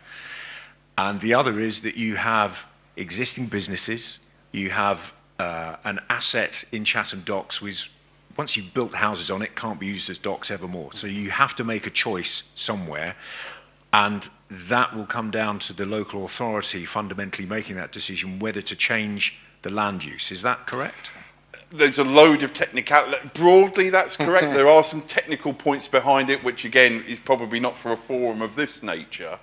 And the other is that you have existing businesses, you have an asset in Chatham Docks which, once you've built houses on it, can't be used as docks evermore. So you have to make a choice somewhere, and that will come down to the local authority fundamentally making that decision whether to change the land use. Is that correct? There's a load of technicality. Broadly, that's correct. There are some technical points behind it, which again is probably not for a forum of this nature.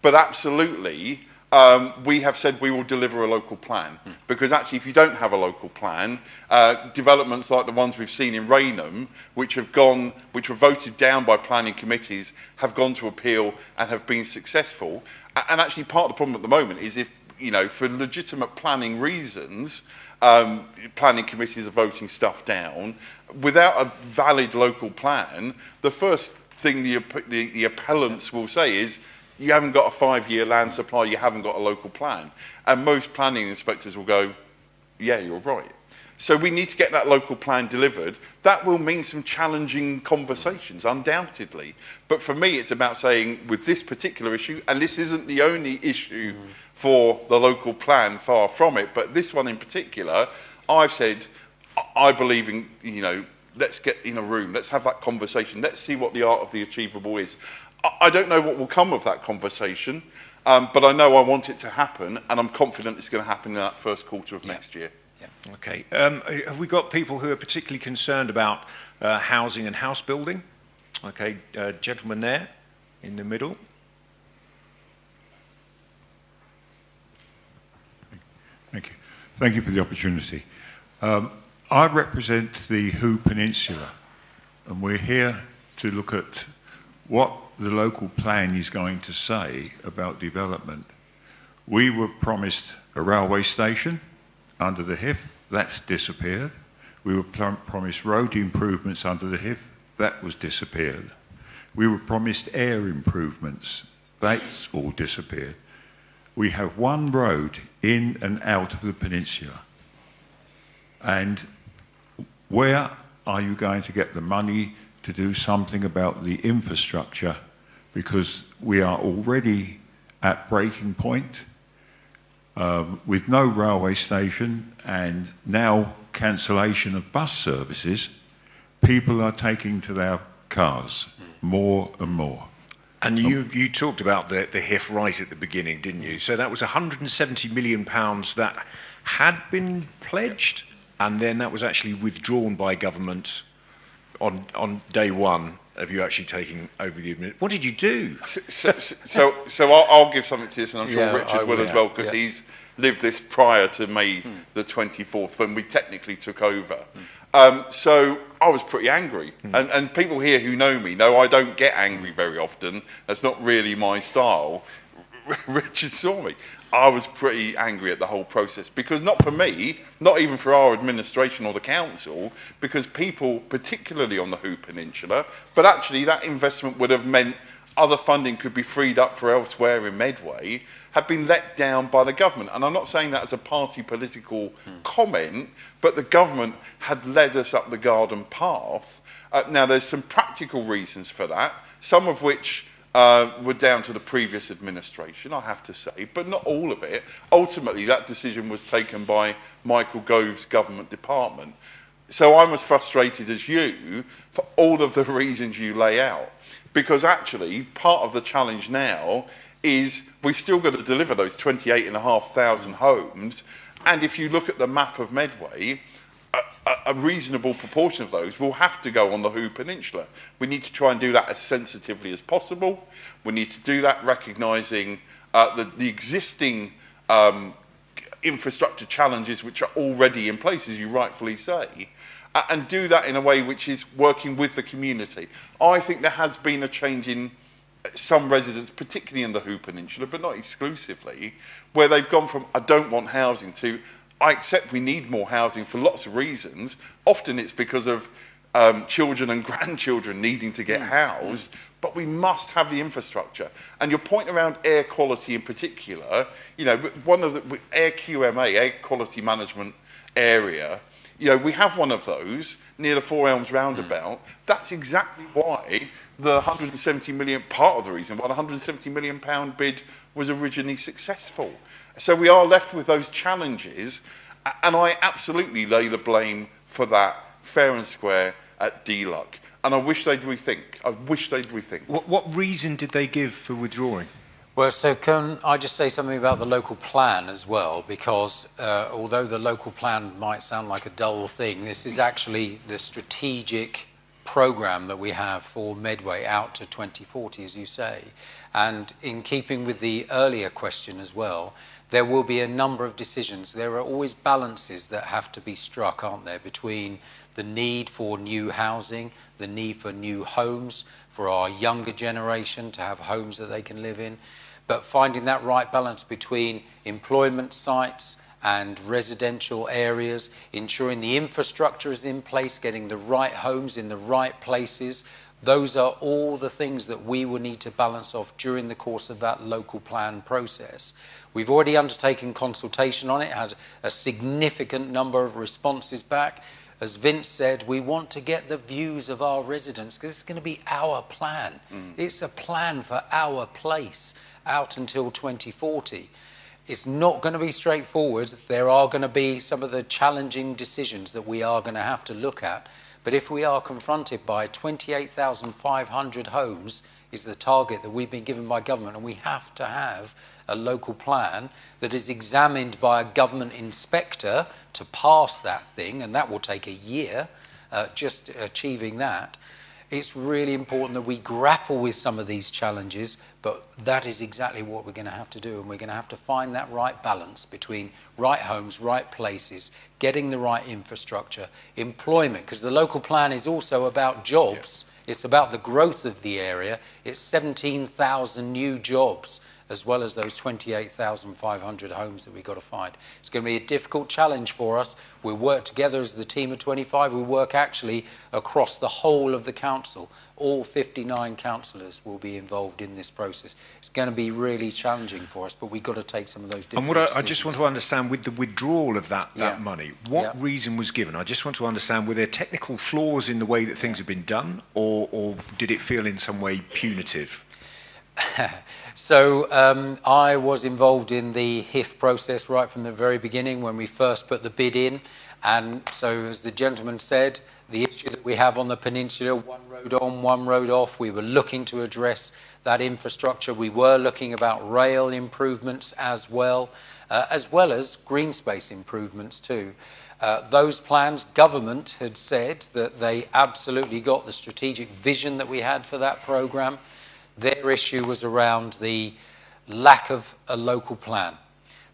But absolutely, we have said we will deliver a local plan. Because actually, if you don't have a local plan, developments like the ones we've seen in Raynham, which were voted down by planning committees, have gone to appeal and have been successful. And actually, part of the problem at the moment is if, for legitimate planning reasons, planning committees are voting stuff down. Without a valid local plan, the first thing the appellants will say is, you haven't got a 5-year land supply, you haven't got a local plan. And most planning inspectors will go, yeah, you're right. So we need to get that local plan delivered. That will mean some challenging conversations, undoubtedly. But for me, it's about saying, with this particular issue, and this isn't the only issue for the local plan, far from it, but this one in particular, I've said, I believe in, let's get in a room, let's have that conversation, let's see what the art of the achievable is. I don't know what will come of that conversation, but I know I want it to happen, and I'm confident it's going to happen in that first quarter of next year. Yeah. Okay. Have we got people who are particularly concerned about housing and house building? Okay, gentleman there in the middle. Thank you. Thank you for the opportunity. I represent the Hoo Peninsula, and we're here to look at what the local plan is going to say about development. We were promised a railway station under the HIF, that's disappeared. We were promised road improvements under the HIF, that was disappeared. We were promised air improvements, that's all disappeared. We have one road in and out of the peninsula. And where are you going to get the money to do something about the infrastructure, because we are already at breaking point with no railway station and now cancellation of bus services. People are taking to their cars more and more. And you talked about the HIF right at the beginning, didn't you? So that was £170 million that had been pledged, and then that was actually withdrawn by government on day one of you actually taking over the administration. What did you do? So I'll give something to this, and I'm sure Richard will as well, because he's lived this prior to May the 24th, when we technically took over. So I was pretty angry. And people here who know me know I don't get angry very often. That's not really my style. Richard saw me. I was pretty angry at the whole process, because not for me, not even for our administration or the council, because people, particularly on the Hoo Peninsula, but actually that investment would have meant other funding could be freed up for elsewhere in Medway, had been let down by the government. And I'm not saying that as a party political comment, but the government had led us up the garden path. Now, there's some practical reasons for that, some of which were down to the previous administration, I have to say, but not all of it. Ultimately, that decision was taken by Michael Gove's government department. So I'm as frustrated as you for all of the reasons you lay out. Because actually, part of the challenge now is we've still got to deliver those 28,500 homes. And if you look at the map of Medway, a reasonable proportion of those will have to go on the Hoo Peninsula. We need to try and do that as sensitively as possible. We need to do that recognising the existing infrastructure challenges which are already in place, as you rightfully say, and do that in a way which is working with the community. I think there has been a change in some residents, particularly in the Hoo Peninsula, but not exclusively, where they've gone from, I don't want housing, to, I accept we need more housing for lots of reasons. Often it's because of children and grandchildren needing to get housed, but we must have the infrastructure. And your point around air quality in particular, you know, one of the air QMA, air quality management area, you know, we have one of those near the Four Elms roundabout. That's exactly why the 170 million, part of the reason why the 170 million pound bid was originally successful. So we are left with those challenges, and I absolutely lay the blame for that fair and square at DLUC. And I wish they'd rethink. What reason did they give for withdrawing? Well, so can I just say something about the local plan as well? Because although the local plan might sound like a dull thing, this is actually the strategic programme that we have for Medway out to 2040, as you say. And in keeping with the earlier question as well, there will be a number of decisions. There are always balances that have to be struck, aren't there, between the need for new housing, the need for new homes, for our younger generation to have homes that they can live in, but finding that right balance between employment sites and residential areas, ensuring the infrastructure is in place, getting the right homes in the right places. Those are all the things that we will need to balance off during the course of that local plan process. We've already undertaken consultation on it, had a significant number of responses back. As Vince said, we want to get the views of our residents because it's going to be our plan. It's a plan for our place out until 2040. It's not going to be straightforward. There are going to be some of the challenging decisions that we are going to have to look at. But if we are confronted by 28,500 homes is the target that we've been given by government, and we have to have a local plan that is examined by a government inspector to pass that thing, and that will take a year, just achieving that. It's really important that we grapple with some of these challenges, but that is exactly what we're going to have to do, and we're going to have to find that right balance between right homes, right places, getting the right infrastructure, employment, because the local plan is also about jobs. It's about the growth of the area. It's 17,000 new jobs, as well as those 28,500 homes that we've got to find. It's going to be a difficult challenge for us. We work together as the team of 25. We work actually across the whole of the council. All 59 councillors will be involved in this process. It's going to be really challenging for us, but we've got to take some of those difficult decisions. I just want to understand, with the withdrawal of that money, what reason was given? I just want to understand, were there technical flaws in the way that things have been done, or did it feel in some way punitive? So I was involved in the HIF process right from the very beginning when we first put the bid in. And so, as the gentleman said, the issue that we have on the peninsula, one road on, one road off, we were looking to address that infrastructure. We were looking about rail improvements as well as green space improvements too. Those plans, government had said that they absolutely got the strategic vision that we had for that programme. Their issue was around the lack of a local plan.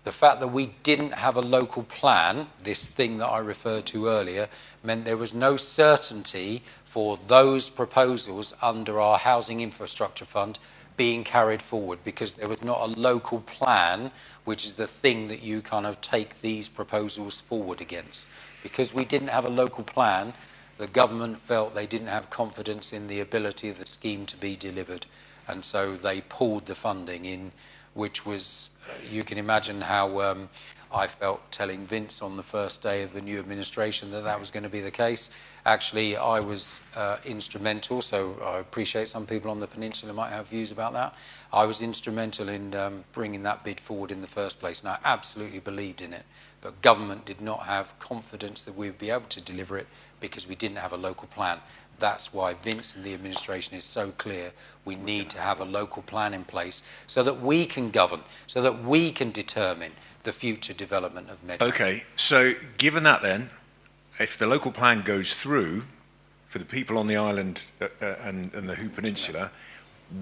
The fact that we didn't have a local plan, this thing that I referred to earlier, meant there was no certainty for those proposals under our Housing Infrastructure Fund being carried forward, because there was not a local plan, which is the thing that you kind of take these proposals forward against. Because we didn't have a local plan, the government felt they didn't have confidence in the ability of the scheme to be delivered. And so they pulled the funding in, which was, you can imagine how I felt telling Vince on the first day of the new administration that was going to be the case. Actually, I was instrumental, so I appreciate some people on the peninsula might have views about that. I was instrumental in bringing that bid forward in the first place, and I absolutely believed in it. But government did not have confidence that we would be able to deliver it because we didn't have a local plan. That's why Vince and the administration is so clear. We need to have a local plan in place so that we can govern, so that we can determine the future development of Medway. Okay, so given that then, if the local plan goes through for the people on the island and the Hoo Peninsula,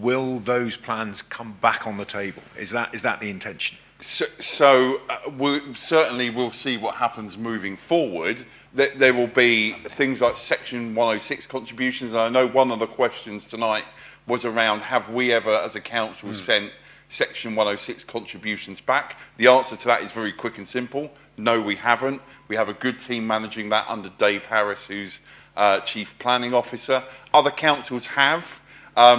will those plans come back on the table? Is that the intention? So we certainly will see what happens moving forward. There will be things like Section 106 contributions. And I know one of the questions tonight was around, have we ever, as a council, sent Section 106 contributions back? The answer to that is very quick and simple. No, we haven't. We have a good team managing that under Dave Harris, who's chief planning officer. Other councils have.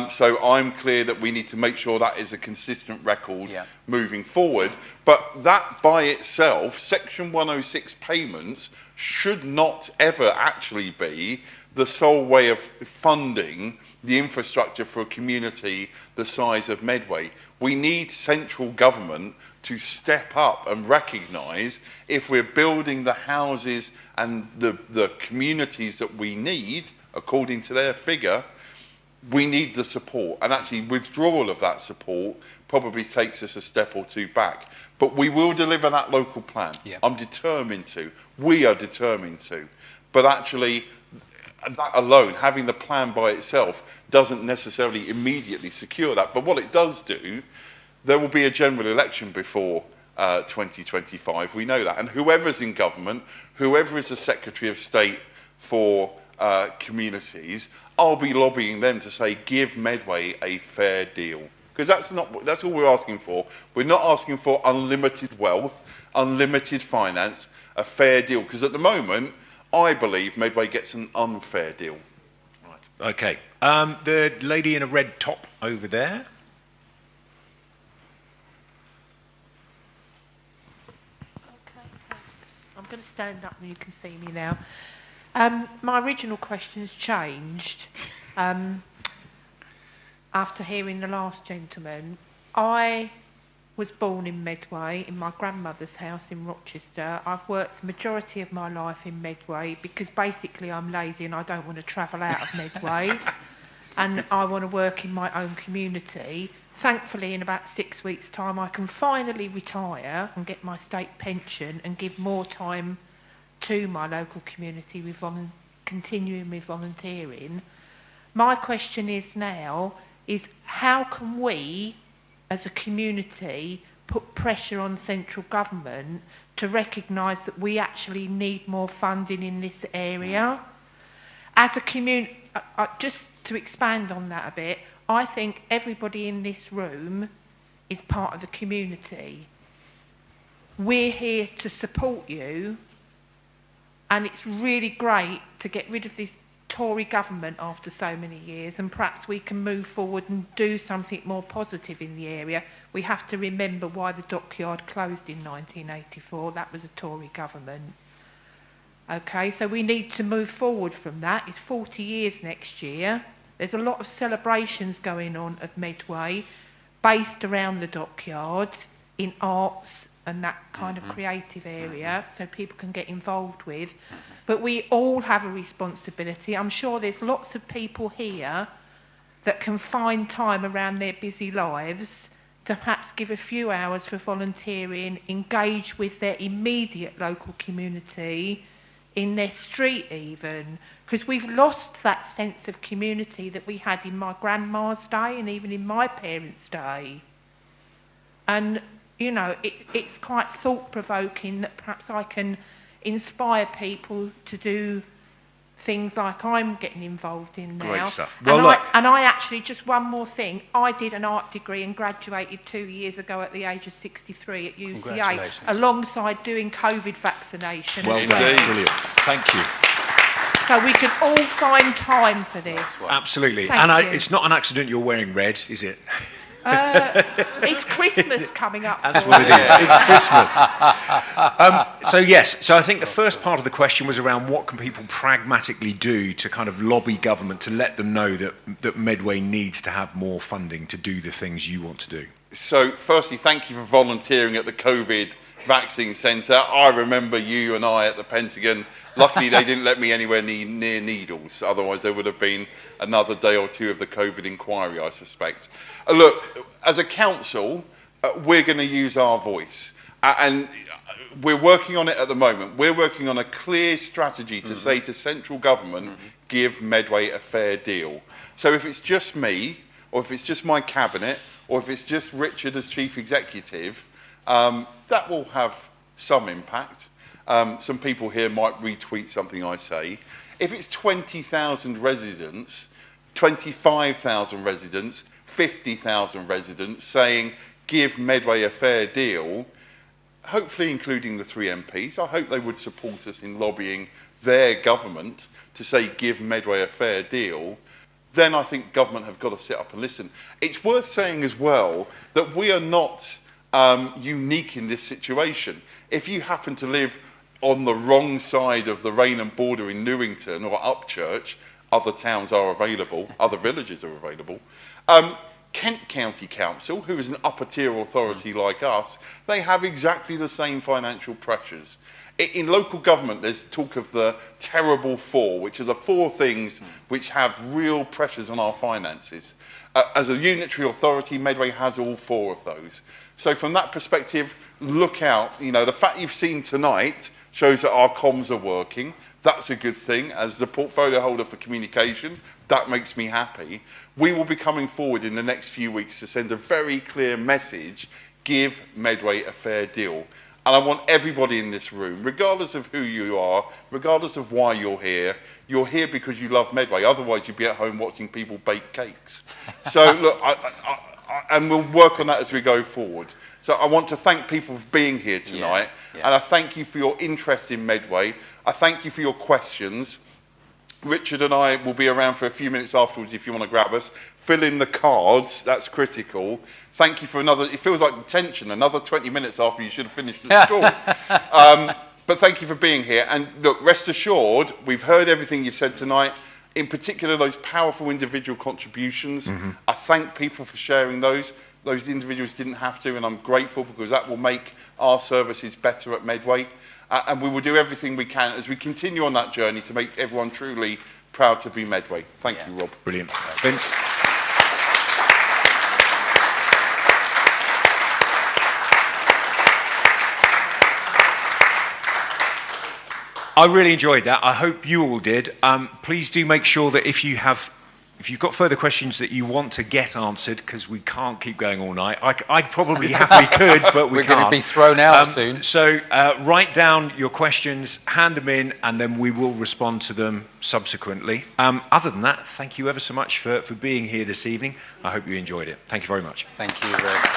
So I'm clear that we need to make sure that is a consistent record moving forward. But that by itself, Section 106 payments should not ever actually be the sole way of funding the infrastructure for a community the size of Medway. We need central government to step up and recognise if we're building the houses and the communities that we need, according to their figure, we need the support. And actually withdrawal of that support probably takes us a step or two back. But we will deliver that local plan. I'm determined to. We are determined to. But actually, that alone, having the plan by itself, doesn't necessarily immediately secure that. But what it does do, there will be a general election before 2025. We know that. And whoever's in government, whoever is the Secretary of State for communities, I'll be lobbying them to say, give Medway a fair deal. Because that's all we're asking for. We're not asking for unlimited wealth, unlimited finance, a fair deal. Because at the moment, I believe Medway gets an unfair deal. Right. Okay. The lady in a red top over there. Okay, thanks. I'm going to stand up and you can see me now. My original question's changed. After hearing the last gentleman, I was born in Medway, in my grandmother's house in Rochester. I've worked the majority of my life in Medway because basically I'm lazy and I don't want to travel out of Medway and I want to work in my own community. Thankfully, in about 6 weeks' time, I can finally retire and get my state pension and give more time to my local community with continuing with volunteering. My question is now, is how can we, as a community, put pressure on central government to recognise that we actually need more funding in this area? As a community, just to expand on that a bit, I think everybody in this room is part of the community. We're here to support you, and it's really great to get rid of this Tory government after so many years, and perhaps we can move forward and do something more positive in the area. We have to remember why the dockyard closed in 1984. That was a Tory government. Okay, so we need to move forward from that. It's 40 years next year. There's a lot of celebrations going on at Medway based around the dockyard in arts and that kind of creative area, so people can get involved with. But we all have a responsibility. I'm sure there's lots of people here that can find time around their busy lives to perhaps give a few hours for volunteering, engage with their immediate local community, in their street even, because we've lost that sense of community that we had in my grandma's day and even in my parents' day. And you know, it's quite thought-provoking that perhaps I can inspire people to do things like I'm getting involved in now. Great stuff. And I actually, just one more thing, I did an art degree and graduated 2 years ago at the age of 63 at UCA, alongside doing COVID vaccination. Well done, brilliant. Thank you. So we could all find time for this. Absolutely. Thank you. It's not an accident you're wearing red, is it? It's Christmas coming up. That's what it is. It's Christmas. So I think the first part of the question was around what can people pragmatically do to kind of lobby government to let them know that Medway needs to have more funding to do the things you want to do. So firstly, thank you for volunteering at the COVID vaccine centre. I remember you and I at the Pentagon. Luckily, they didn't let me anywhere near needles. Otherwise, there would have been another day or two of the COVID inquiry, I suspect. Look, as a council, we're going to use our voice. And we're working on it at the moment. We're working on a clear strategy to say to central government, give Medway a fair deal. So if it's just me, or if it's just my cabinet, or if it's just Richard as chief executive, that will have some impact. Some people here might retweet something I say. If it's 20,000 residents, 25,000 residents, 50,000 residents saying, give Medway a fair deal, hopefully including the 3 MPs. I hope they would support us in lobbying their government to say give Medway a fair deal. Then I think government have got to sit up and listen. It's worth saying as well that we are not unique in this situation. If you happen to live on the wrong side of the Rainham border in Newington or Upchurch, other towns are available, other villages are available. Kent County Council, who is an upper tier authority like us, they have exactly the same financial pressures. In local government, there's talk of the terrible 4, which are the 4 things which have real pressures on our finances. As a unitary authority, Medway has all 4 of those. So from that perspective, look out. You know, the fact you've seen tonight shows that our comms are working. That's a good thing. As the portfolio holder for communication, that makes me happy. We will be coming forward in the next few weeks to send a very clear message, give Medway a fair deal. And I want everybody in this room, regardless of who you are, regardless of why you're here because you love Medway. Otherwise, you'd be at home watching people bake cakes. So, look, and we'll work on that as we go forward. So I want to thank people for being here tonight. And I thank you for your interest in Medway. I thank you for your questions. Richard and I will be around for a few minutes afterwards if you want to grab us. Fill in the cards, that's critical. Thank you for another, it feels like detention, another 20 minutes after you should have finished at school. But thank you for being here. And look, rest assured, we've heard everything you've said tonight, in particular those powerful individual contributions. I thank people for sharing those. Those individuals didn't have to, and I'm grateful because that will make our services better at Medway. And we will do everything we can as we continue on that journey to make everyone truly proud to be Medway. Thank you, Rob. Brilliant. Vince? I really enjoyed that. I hope you all did. Please do make sure that if you've got further questions that you want to get answered, because we can't keep going all night. I probably happily could, but we're can't. going to be thrown out soon. So write down your questions, hand them in, and then we will respond to them subsequently. Other than that, thank you ever so much for being here this evening. I hope you enjoyed it. Thank you very much. Thank you very much.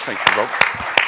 Thank you, Rob.